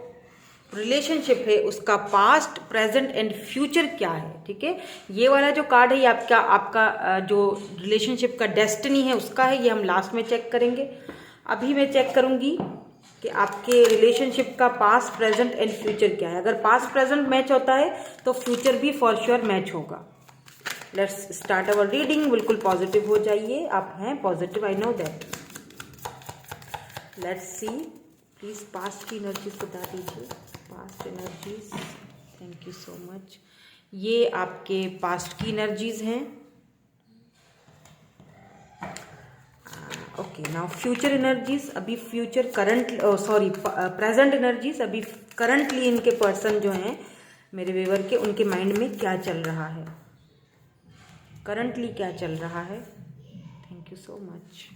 रिलेशनशिप है उसका पास्ट, प्रेजेंट एंड फ्यूचर क्या है। ठीक है, ये वाला जो कार्ड है ये आपका जो रिलेशनशिप का डेस्टिनी है उसका है। ये हम लास्ट में चेक करेंगे। अभी मैं चेक करूंगी कि आपके रिलेशनशिप का पास्ट, प्रेजेंट एंड फ्यूचर क्या है। अगर पास्ट प्रेजेंट मैच होता है तो फ्यूचर भी फॉर श्योर मैच होगा। Let's start our reading. बिल्कुल पॉजिटिव हो जाइए, आप हैं positive, I know that. Let's see, please past की एनर्जीज बता दीजिए। Past energies, thank you so much. ये आपके पास्ट की एनर्जीज हैं। Okay, now future energies. अभी फ्यूचर प्रेजेंट एनर्जीज। अभी करंटली इनके पर्सन जो हैं मेरे व्यूअर के, उनके माइंड में क्या चल रहा है, करंटली क्या चल रहा है। Thank you so much.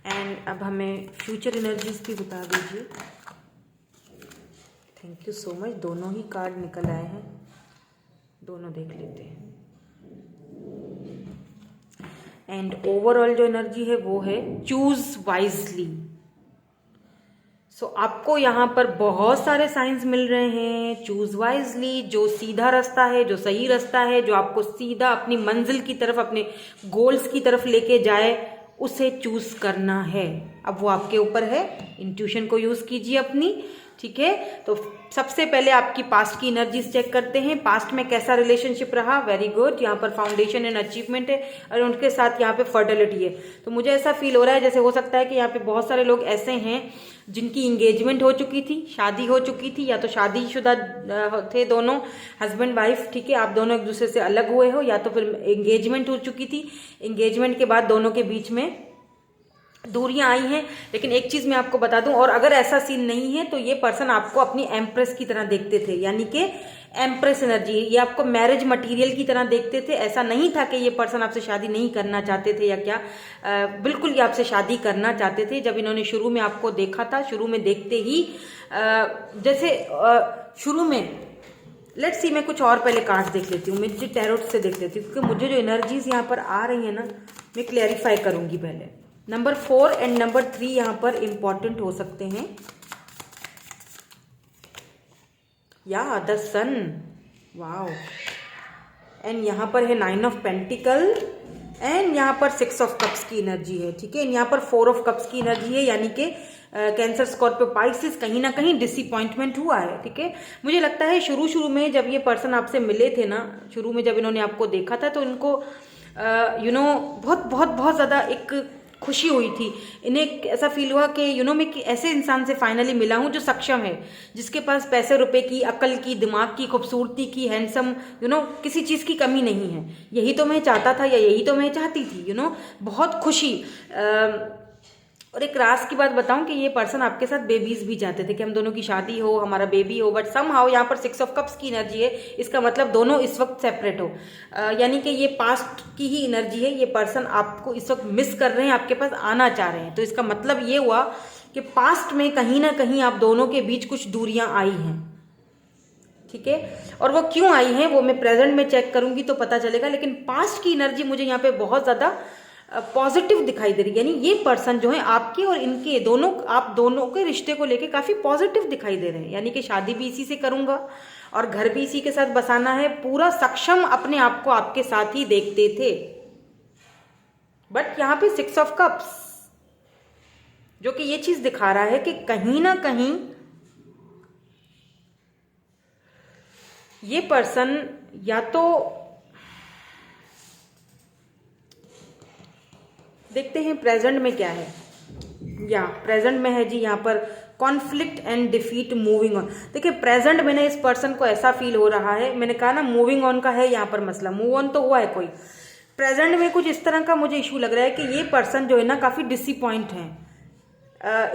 And अब हमें फ्यूचर एनर्जीज भी बता दीजिए। Thank you so much. दोनों ही कार्ड निकल आए हैं, दोनों देख लेते हैं। एंड ओवरऑल जो एनर्जी है वो है चूज वाइजली। सो आपको यहाँ पर बहुत सारे साइंस मिल रहे हैं। चूज वाइजली, जो सीधा रास्ता है, जो सही रास्ता है, जो आपको सीधा अपनी मंजिल की तरफ, अपने गोल्स की तरफ लेके जाए, उसे चूज करना है। अब वो आपके ऊपर है। इंट्यूशन को यूज कीजिए अपनी, ठीक है, तो सबसे पहले आपकी पास्ट की एनर्जीज चेक करते हैं। पास्ट में कैसा रिलेशनशिप रहा, वेरी गुड। यहाँ पर फाउंडेशन एंड अचीवमेंट है और उनके साथ यहाँ पे फर्टिलिटी है। तो मुझे ऐसा फील हो रहा है जैसे हो सकता है कि यहाँ पे बहुत सारे लोग ऐसे हैं जिनकी इंगेजमेंट हो चुकी थी, शादी हो चुकी थी, या तो शादीशुदा थे दोनों, हस्बैंड वाइफ, ठीक है, आप दोनों एक दूसरे से अलग हुए हो, या तो फिर एंगेजमेंट हो चुकी थी, एंगेजमेंट के बाद दोनों के बीच में दूरियां आई हैं। लेकिन एक चीज मैं आपको बता दूं, और अगर ऐसा सीन नहीं है तो ये पर्सन आपको अपनी एम्प्रेस की तरह देखते थे, यानी कि एम्प्रेस एनर्जी, ये आपको मैरिज मटेरियल की तरह देखते थे। ऐसा नहीं था कि ये पर्सन आपसे शादी नहीं करना चाहते थे या क्या, बिल्कुल ये आपसे शादी करना चाहते थे। जब इन्होंने शुरू में आपको देखा था, शुरू में देखते ही जैसे शुरू में लेट्स सी, मैं कुछ और पहले कार्ड्स देख लेती हूँ, मैं टैरोट से देख लेती हूँ, क्योंकि मुझे जो एनर्जीज यहाँ पर आ रही है ना, मैं क्लैरिफाई करूंगी पहले। नंबर 4 एंड नंबर 3 यहां पर इंपॉर्टेंट हो सकते हैं। या द सन, वाओ, एंड यहां पर है 9 ऑफ पेंटिकल एंड यहां पर 6 ऑफ कप्स की एनर्जी है, ठीक है। यहां पर 4 ऑफ कप्स की एनर्जी है, यानी कि कैंसर, स्कॉर्पियो, पाइसिस, कहीं ना कहीं डिसअपॉइंटमेंट हुआ है, ठीक है। मुझे लगता है शुरू में जब ये पर्सन आपसे मिले थे ना, शुरू में जब इन्होंने आपको देखा था, तो इनको बहुत बहुत बहुत ज्यादा एक खुशी हुई थी। इन्हें ऐसा फील हुआ कि मैं ऐसे इंसान से फाइनली मिला हूं जो सक्षम है, जिसके पास पैसे रुपए की, अकल की, दिमाग की, खूबसूरती की, हैंडसम, किसी चीज की कमी नहीं है। यही तो मैं चाहता था, या यही तो मैं चाहती थी, बहुत खुशी। और एक राज की बात बताऊं कि ये पर्सन आपके साथ बेबीज भी चाहते थे कि हम दोनों की शादी हो, हमारा बेबी हो, बट समहाउ यहाँ पर 6 ऑफ कप्स की एनर्जी है। इसका मतलब दोनों इस वक्त सेपरेट हो, यानी कि ये पास्ट की ही एनर्जी है। ये पर्सन आपको इस वक्त मिस कर रहे हैं, आपके पास आना चाह रहे हैं। तो इसका मतलब ये हुआ कि पास्ट में कहीं ना कहीं आप दोनों के बीच कुछ दूरियां आई हैं, ठीक है। और वो क्यों आई हैं वो मैं प्रेजेंट में चेक करूंगी तो पता चलेगा, लेकिन पास्ट की एनर्जी मुझे यहाँ पे बहुत ज्यादा पॉजिटिव दिखाई दे रही है। यानी ये पर्सन जो है आपके और इनके दोनों, आप दोनों के रिश्ते को लेके काफी पॉजिटिव दिखाई दे रहे हैं। यानी कि शादी भी इसी से करूंगा और घर भी इसी के साथ बसाना है, पूरा सक्षम अपने आप को आपके साथ ही देखते थे। बट यहाँ पे 6 ऑफ कप्स जो कि ये चीज दिखा रहा है कि कहीं ना कहीं ये पर्सन या तो, देखते हैं प्रेजेंट में क्या है। या प्रेजेंट में है जी यहाँ पर conflict and defeat, moving on. देखिए प्रेजेंट में ना इस पर्सन को ऐसा फील हो रहा है, मैंने कहा ना मूविंग ऑन का है यहाँ पर मसला, मूव ऑन तो हुआ है कोई। प्रेजेंट में कुछ इस तरह का मुझे इशू लग रहा है कि ये पर्सन जो है ना काफी डिसअपॉइंट है।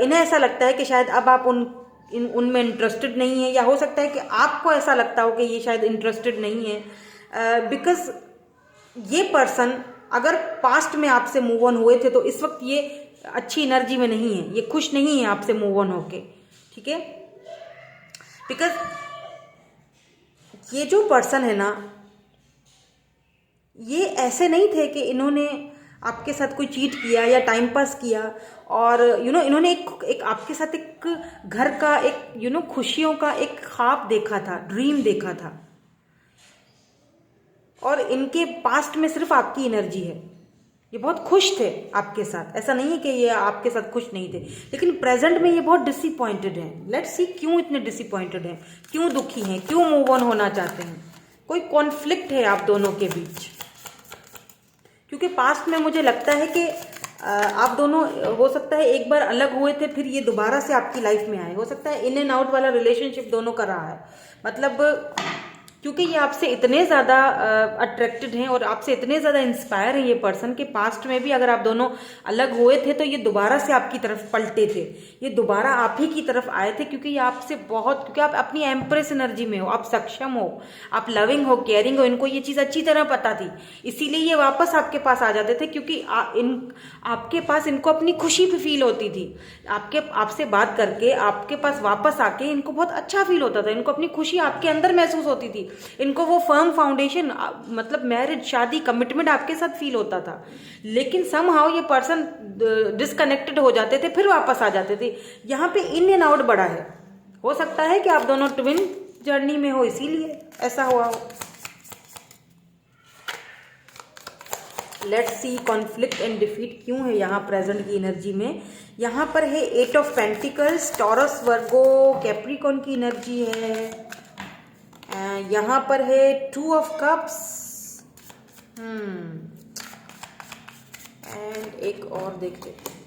इन्हें ऐसा लगता है कि शायद अब आप उनमें इंटरेस्टेड नहीं है, या हो सकता है कि आपको ऐसा लगता हो कि ये शायद इंटरेस्टेड नहीं है। बिकॉज ये पर्सन अगर पास्ट में आपसे मूव ऑन हुए थे तो इस वक्त ये अच्छी एनर्जी में नहीं है, ये खुश नहीं है आपसे मूव ऑन होके, ठीक है। बिकॉज ये जो पर्सन है ना, ये ऐसे नहीं थे कि इन्होंने आपके साथ कोई चीट किया या टाइम पास किया, और इन्होंने एक आपके साथ एक घर का एक खुशियों का एक ख्वाब देखा था, ड्रीम देखा था, और इनके पास्ट में सिर्फ आपकी एनर्जी है। ये बहुत खुश थे आपके साथ, ऐसा नहीं है कि ये आपके साथ खुश नहीं थे, लेकिन प्रेजेंट में ये बहुत डिसअपॉइंटेड हैं। लेट्स सी क्यों इतने डिसअपॉइंटेड हैं, क्यों दुखी हैं, क्यों मूव ऑन होना चाहते हैं। कोई कॉन्फ्लिक्ट है आप दोनों के बीच, क्योंकि पास्ट में मुझे लगता है कि आप दोनों हो सकता है एक बार अलग हुए थे, फिर ये दोबारा से आपकी लाइफ में आए। हो सकता है इन एंड आउट वाला रिलेशनशिप दोनों का रहा है, मतलब क्योंकि ये आपसे इतने ज़्यादा अट्रैक्टेड हैं और आपसे इतने ज़्यादा इंस्पायर है ये पर्सन के पास्ट में भी अगर आप दोनों अलग हुए थे तो ये दोबारा से आपकी तरफ पलटे थे, ये दोबारा आप ही की तरफ आए थे, क्योंकि ये आपसे बहुत, क्योंकि आप अपनी एम्प्रेस एनर्जी में हो, आप सक्षम हो, आप लविंग हो, केयरिंग हो, इनको ये चीज़ अच्छी तरह पता थी, इसीलिए ये वापस आपके पास आ जाते थे, क्योंकि आपके पास इनको अपनी खुशी भी फील होती थी। आपसे बात करके आपके पास वापस आके इनको बहुत अच्छा फील होता था, इनको अपनी खुशी आपके अंदर महसूस होती थी, इनको वो फर्म फाउंडेशन, मतलब मैरिज, शादी, कमिटमेंट आपके साथ फील होता था। लेकिन समहाउ ये पर्सन डिस्कनेक्टेड हो जाते थे, फिर वापस आ जाते थे। यहाँ पे इन एंड आउट बड़ा है, हो सकता है कि आप दोनों ट्विन जर्नी में हो, इसीलिए ऐसा हुआ हो। Let's see conflict and defeat क्यों है यहाँ प्रेजेंट की एनर्जी में। यहाँ पर है 8 of pentacles, Taurus Virgo Capricorn की एनर्जी है। यहाँ पर है 2 ऑफ कप्स एंड एक और देख लेते हैं,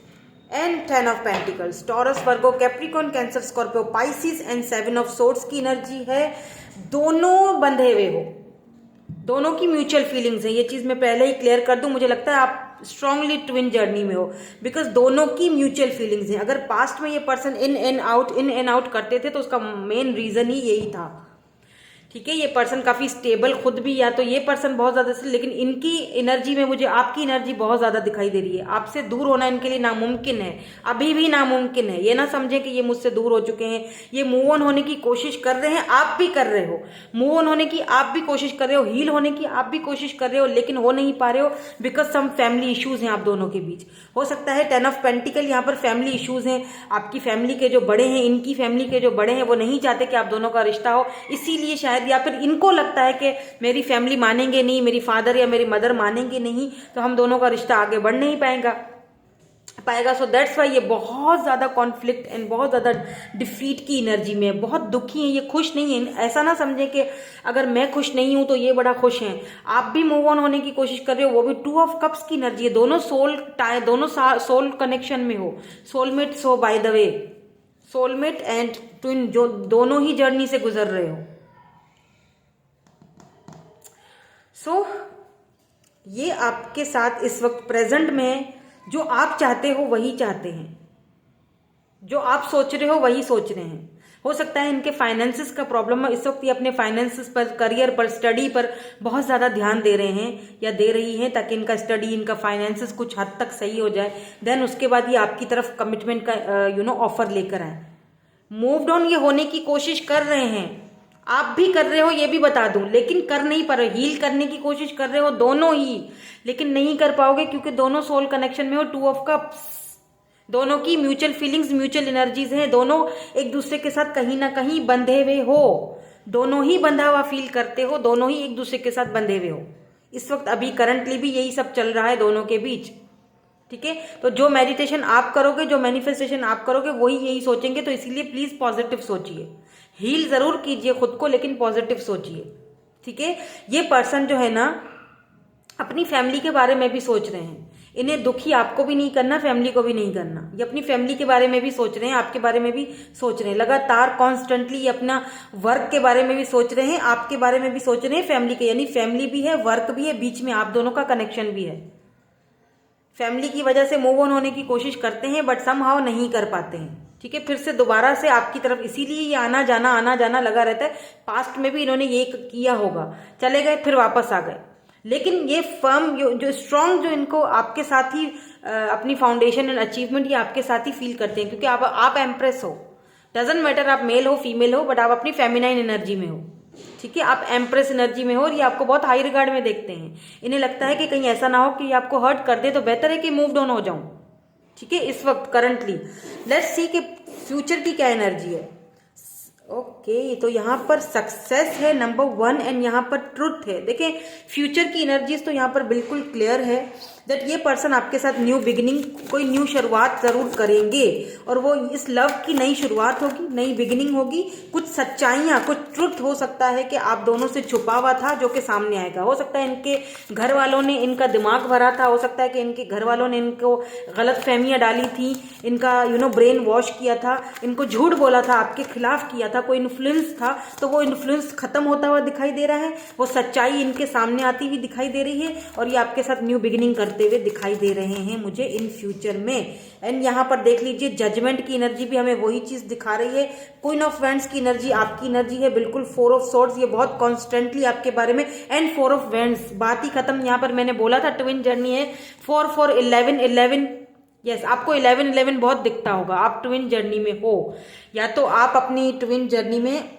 and 10 of pentacles, Taurus Virgo Capricorn cancer Scorpio Pisces and 7 of swords की एनर्जी है। दोनों बंधे हुए हो, दोनों की म्यूचुअल फीलिंग्स है, ये चीज मैं पहले ही क्लियर कर दूं। मुझे लगता है आप स्ट्रांगली ट्विन जर्नी में हो, बिकॉज दोनों की म्यूचुअल फीलिंग्स हैं। अगर पास्ट में ये पर्सन इन एंड आउट करते थे तो उसका मेन रीजन ही यही था। ठीक है, ये पर्सन काफी स्टेबल खुद भी, या तो ये पर्सन बहुत ज्यादा, लेकिन इनकी एनर्जी में मुझे आपकी एनर्जी बहुत ज्यादा दिखाई दे रही है। आपसे दूर होना इनके लिए नामुमकिन है, अभी भी नामुमकिन है। ये ना समझे कि ये मुझसे दूर हो चुके हैं, ये मूव ऑन होने की कोशिश कर रहे हैं, आप भी कर रहे हो। मूव ऑन होने की आप भी कोशिश कर रहे हो, हील होने की आप भी कोशिश कर रहे हो, लेकिन हो नहीं पा रहे हो बिकॉज सम फैमिली इश्यूज हैं आप दोनों के बीच। हो सकता है 10 ऑफ पेंटिकल यहाँ पर फैमिली इश्यूज हैं, आपकी फैमिली के जो बड़े हैं, इनकी फैमिली के जो बड़े हैं वो नहीं चाहते कि आप दोनों का रिश्ता हो, इसीलिए शायद, या फिर इनको लगता है कि मेरी फैमिली मानेंगे नहीं, मेरी फादर या मेरी मदर मानेंगे नहीं, तो हम दोनों का रिश्ता आगे बढ़ नहीं पाएगा। सो दैट्स वाई ये बहुत ज्यादा कॉन्फ्लिक्ट एंड बहुत ज्यादा डिफीट की एनर्जी में है, बहुत दुखी है, ये खुश नहीं है। ऐसा ना समझे कि अगर मैं खुश नहीं हूं तो ये बड़ा खुश हैं। आप भी मूव ऑन होने की कोशिश कर रहे हो, वो भी 2 ऑफ कप्स की एनर्जी है। दोनों सोल कनेक्शन में हो, सोलमेट हो by the way, soulmate and twin, जो दोनों ही जर्नी से गुजर रहे हो। सो ये आपके साथ इस वक्त प्रेजेंट में जो आप चाहते हो वही चाहते हैं, जो आप सोच रहे हो वही सोच रहे हैं। हो सकता है इनके फाइनेंसिस का प्रॉब्लम है इस वक्त, ये अपने फाइनेंसिस पर, करियर पर, स्टडी पर बहुत ज्यादा ध्यान दे रहे हैं या दे रही हैं, ताकि इनका स्टडी, इनका फाइनेंसिस कुछ हद तक सही हो जाए। देन उसके बाद ये आपकी तरफ कमिटमेंट का ऑफर लेकर आए। मूव्ड ऑन ये होने की कोशिश कर रहे हैं, आप भी कर रहे हो ये भी बता दूं, लेकिन कर नहीं पा रहे। हील करने की कोशिश कर रहे हो दोनों ही, लेकिन नहीं कर पाओगे क्योंकि दोनों सोल कनेक्शन में हो। 2 ऑफ कप्स, दोनों की म्यूचुअल फीलिंग्स, म्यूचुअल एनर्जीज हैं, दोनों एक दूसरे के साथ कहीं ना कहीं बंधे हुए हो, दोनों ही बंधा हुआ फील करते हो, दोनों ही एक दूसरे के साथ बंधे हुए हो। इस वक्त अभी करंटली भी यही सब चल रहा है दोनों के बीच। ठीक है, तो जो मेडिटेशन आप करोगे, जो मैनिफेस्टेशन आप करोगे, वही यही सोचेंगे। तो इसीलिए प्लीज पॉजिटिव सोचिए, हील जरूर कीजिए खुद को, लेकिन पॉजिटिव सोचिए। ठीक है, ये पर्सन जो है ना अपनी फैमिली के बारे में भी सोच रहे हैं। इन्हें दुखी आपको भी नहीं करना, फैमिली को भी नहीं करना। ये अपनी फैमिली के बारे में भी सोच रहे हैं, आपके बारे में भी सोच रहे हैं। लगातार कॉन्स्टेंटली ये अपना वर्क के बारे में भी सोच रहे हैं, आपके बारे में भी सोच रहे हैं, फैमिली के, यानी फैमिली भी है, वर्क भी है, बीच में आप दोनों का कनेक्शन भी है। फैमिली की वजह से मूव ऑन होने की कोशिश करते हैं बट समहाउ नहीं कर पाते हैं। ठीक है, फिर से दोबारा से आपकी तरफ, इसीलिए ये आना जाना लगा रहता है। पास्ट में भी इन्होंने ये किया होगा, चले गए फिर वापस आ गए, लेकिन ये फर्म जो स्ट्रांग, जो इनको आपके साथ ही अपनी फाउंडेशन एंड अचीवमेंट ये आपके साथ ही फील करते हैं, क्योंकि आप एम्प्रेस हो। डजेंट मैटर आप मेल हो फीमेल हो, बट आप अपनी फेमिनाइन एनर्जी में हो। ठीक है, आप एम्प्रेस एनर्जी में हो और ये आपको बहुत हाई रिगार्ड में देखते हैं। इन्हें लगता है कि कहीं ऐसा ना हो कि ये आपको हर्ट कर दे, तो बेहतर है कि मूव ऑन हो जाऊं। ठीक है, इस वक्त करंटली लेट्स सी कि फ्यूचर की क्या एनर्जी है। ओके, तो यहाँ पर सक्सेस है नंबर 1 एंड यहाँ पर ट्रुथ है। देखें, फ्यूचर की एनर्जीज तो यहाँ पर बिल्कुल क्लियर है दैट ये पर्सन आपके साथ न्यू बिगिनिंग, कोई न्यू शुरुआत जरूर करेंगे, और वो इस लव की नई शुरुआत होगी, नई बिगिनिंग होगी। कुछ सच्चाइयां, कुछ ट्रुथ हो सकता है कि आप दोनों से छुपा हुआ था, जो कि सामने आएगा। हो सकता है इनके घर वालों ने इनका दिमाग भरा था, हो सकता है कि इनके घर वालों ने इनको गलत फहमियां डाली थी, इनका ब्रेन वॉश किया था, इनको झूठ बोला था, आपके खिलाफ किया था, कोई इन्फ्लुएंस था, तो वो इन्फ्लुएंस खत्म होता हुआ दिखाई दे रहा है, वो सच्चाई इनके सामने आती हुई दिखाई दे रही है, और ये आपके साथ न्यू बिगिनिंग करते हुए दिखाई दे रहे हैं मुझे इन फ्यूचर में। एंड यहाँ पर देख लीजिए, जजमेंट की एनर्जी भी हमें वही चीज दिखा रही है। क्वीन ऑफ वेंड्स की एनर्जी आपकी एनर्जी है बिल्कुल। 4 ऑफ सोर्ड्स, ये बहुत कॉन्स्टेंटली आपके बारे में, एंड 4 ऑफ वेंड्स, बात ही खत्म। यहाँ पर मैंने बोला था ट्विन जर्नी है। 4 4 11 यस, आपको 11 बहुत दिखता होगा, आप ट्विन जर्नी में हो, या तो आप अपनी ट्विन जर्नी में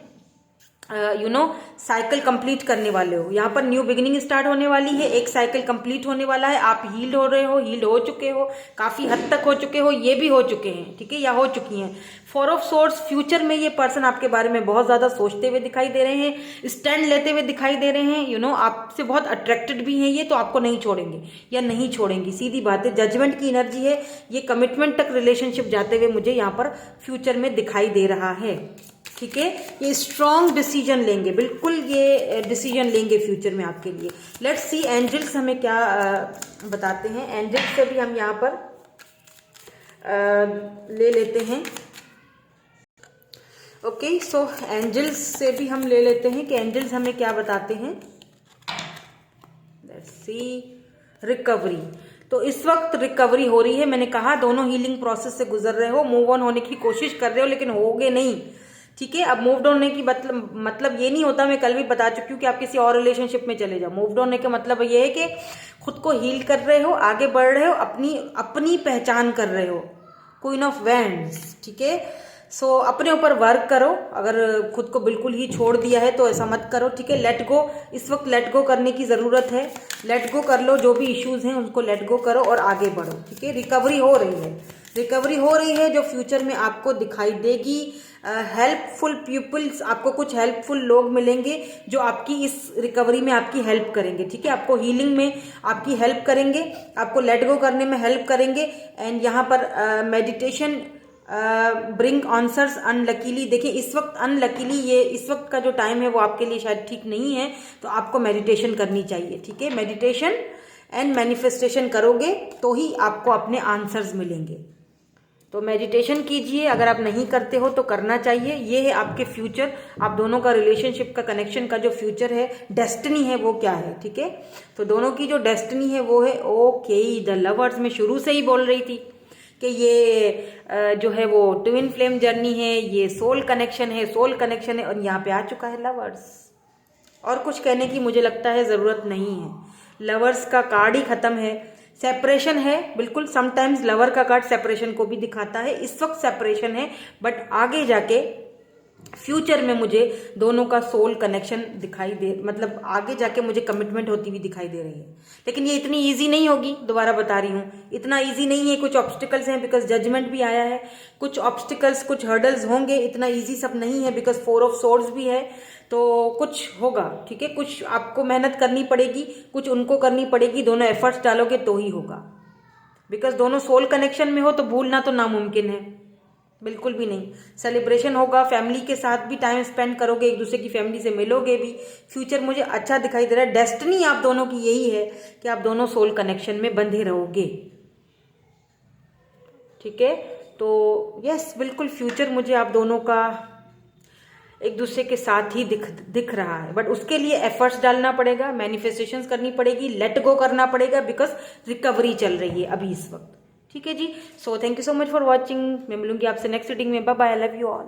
साइकिल कंप्लीट करने वाले हो। यहाँ पर न्यू बिगिनिंग स्टार्ट होने वाली है, एक साइकिल कंप्लीट होने वाला है, आप हील्ड हो रहे हो, हील्ड हो चुके हो, काफी हद तक हो चुके हो, ये भी हो चुके हैं, ठीक है, या हो चुकी हैं। 4 ऑफ सोर्ड्स, फ्यूचर में ये पर्सन आपके बारे में बहुत ज्यादा सोचते हुए दिखाई दे रहे हैं, स्टैंड लेते हुए दिखाई दे रहे हैं, आपसे बहुत अट्रैक्टेड भी हैं ये, तो आपको नहीं छोड़ेंगे या नहीं छोड़ेंगी, सीधी बात है। जजमेंट की एनर्जी है, ये कमिटमेंट तक रिलेशनशिप जाते हुए मुझे यहाँ पर फ्यूचर में दिखाई दे रहा है, ठीक है। ये स्ट्रॉन्ग डिसीजन लेंगे, बिल्कुल ये डिसीजन लेंगे फ्यूचर में आपके लिए। लेट्स सी एंजल्स हमें क्या बताते हैं। एंजल्स से भी हम यहाँ पर ले लेते हैं। ओके, सो एंजल्स से भी हम ले लेते हैं कि एंजल्स हमें क्या बताते हैं। Let's see, recovery. तो इस वक्त रिकवरी हो रही है, मैंने कहा दोनों हीलिंग प्रोसेस से गुजर रहे हो, मूव ऑन होने की कोशिश कर रहे हो, लेकिन होगे नहीं, ठीक है। अब मूव होने की मतलब ये नहीं होता, मैं कल भी बता चुकी हूँ कि आप किसी और रिलेशनशिप में चले जाओ। मूव होने का मतलब ये है कि खुद को हील कर रहे हो, आगे बढ़ रहे हो, अपनी पहचान कर रहे हो। क्वीन ऑफ वैंड्स, ठीक है। सो अपने ऊपर वर्क करो, अगर खुद को बिल्कुल ही छोड़ दिया है तो ऐसा मत करो, ठीक है। लेट गो, इस वक्त लेट गो करने की जरूरत है, लेट गो कर लो, जो भी इश्यूज हैं उनको लेट गो करो और आगे बढ़ो, ठीक है। रिकवरी हो रही है, रिकवरी हो रही है जो फ्यूचर में आपको दिखाई देगी। हेल्पफुल पीपल्स, आपको कुछ हेल्पफुल लोग मिलेंगे जो आपकी इस रिकवरी में आपकी हेल्प करेंगे, ठीक है। आपको हीलिंग में आपकी हेल्प करेंगे, आपको लेट गो करने में हेल्प करेंगे। एंड यहाँ पर मेडिटेशन ब्रिंग आंसर्स अनलकीली। देखिए इस वक्त अनलकीली, ये इस वक्त का जो टाइम है वो आपके लिए शायद ठीक नहीं है, तो आपको मेडिटेशन करनी चाहिए, ठीक है। मेडिटेशन एंड मैनिफेस्टेशन करोगे तो ही आपको अपने आंसर्स मिलेंगे, तो मेडिटेशन कीजिए। अगर आप नहीं करते हो तो करना चाहिए। ये है आपके फ्यूचर, आप दोनों का रिलेशनशिप का कनेक्शन का जो फ्यूचर है, डेस्टिनी है, वो क्या है, ठीक है। तो दोनों की जो डेस्टिनी है वो है ओके द लवर्स। मैं शुरू से ही बोल रही थी कि ये जो है वो ट्विन फ्लेम जर्नी है, ये सोल कनेक्शन है, सोल कनेक्शन है, और यहाँ पे आ चुका है लवर्स। और कुछ कहने की मुझे लगता है जरूरत नहीं है, लवर्स का कार्ड ही खत्म है। सेपरेशन है, बिल्कुल, समटाइम्स लवर का कार्ड सेपरेशन को भी दिखाता है। इस वक्त सेपरेशन है, बट आगे जाके फ्यूचर में मुझे दोनों का सोल कनेक्शन दिखाई दे, मतलब आगे जाके मुझे कमिटमेंट होती हुई दिखाई दे रही है। लेकिन ये इतनी इजी नहीं होगी, दोबारा बता रही हूँ, इतना इजी नहीं है। कुछ ऑब्स्टिकल्स हैं बिकॉज जजमेंट भी आया है, कुछ ऑब्स्टिकल्स, कुछ हर्डल्स होंगे, इतना इजी सब नहीं है बिकॉज 4 ऑफ सोर्ड्स भी है, तो कुछ होगा, ठीक है। कुछ आपको मेहनत करनी पड़ेगी, कुछ उनको करनी पड़ेगी, दोनों एफर्ट्स डालोगे तो ही होगा। बिकॉज दोनों सोल कनेक्शन में हो तो भूलना तो नामुमकिन है, बिल्कुल भी नहीं। सेलिब्रेशन होगा, फैमिली के साथ भी टाइम स्पेंड करोगे, एक दूसरे की फैमिली से मिलोगे भी। फ्यूचर मुझे अच्छा दिखाई दे रहा है। डेस्टिनी आप दोनों की यही है कि आप दोनों सोल कनेक्शन में बंधे रहोगे, ठीक है। तो यस, बिल्कुल फ्यूचर मुझे आप दोनों का एक दूसरे के साथ ही दिख रहा है, बट उसके लिए एफर्ट्स डालना पड़ेगा, मैनिफेस्टेशंस करनी पड़ेगी, लेट गो करना पड़ेगा, बिकॉज रिकवरी चल रही है अभी इस वक्त, ठीक है जी। So thank you so much for watching. मैं मिलूंगी आपसे नेक्स्ट रीडिंग में। Bye bye, I love you all.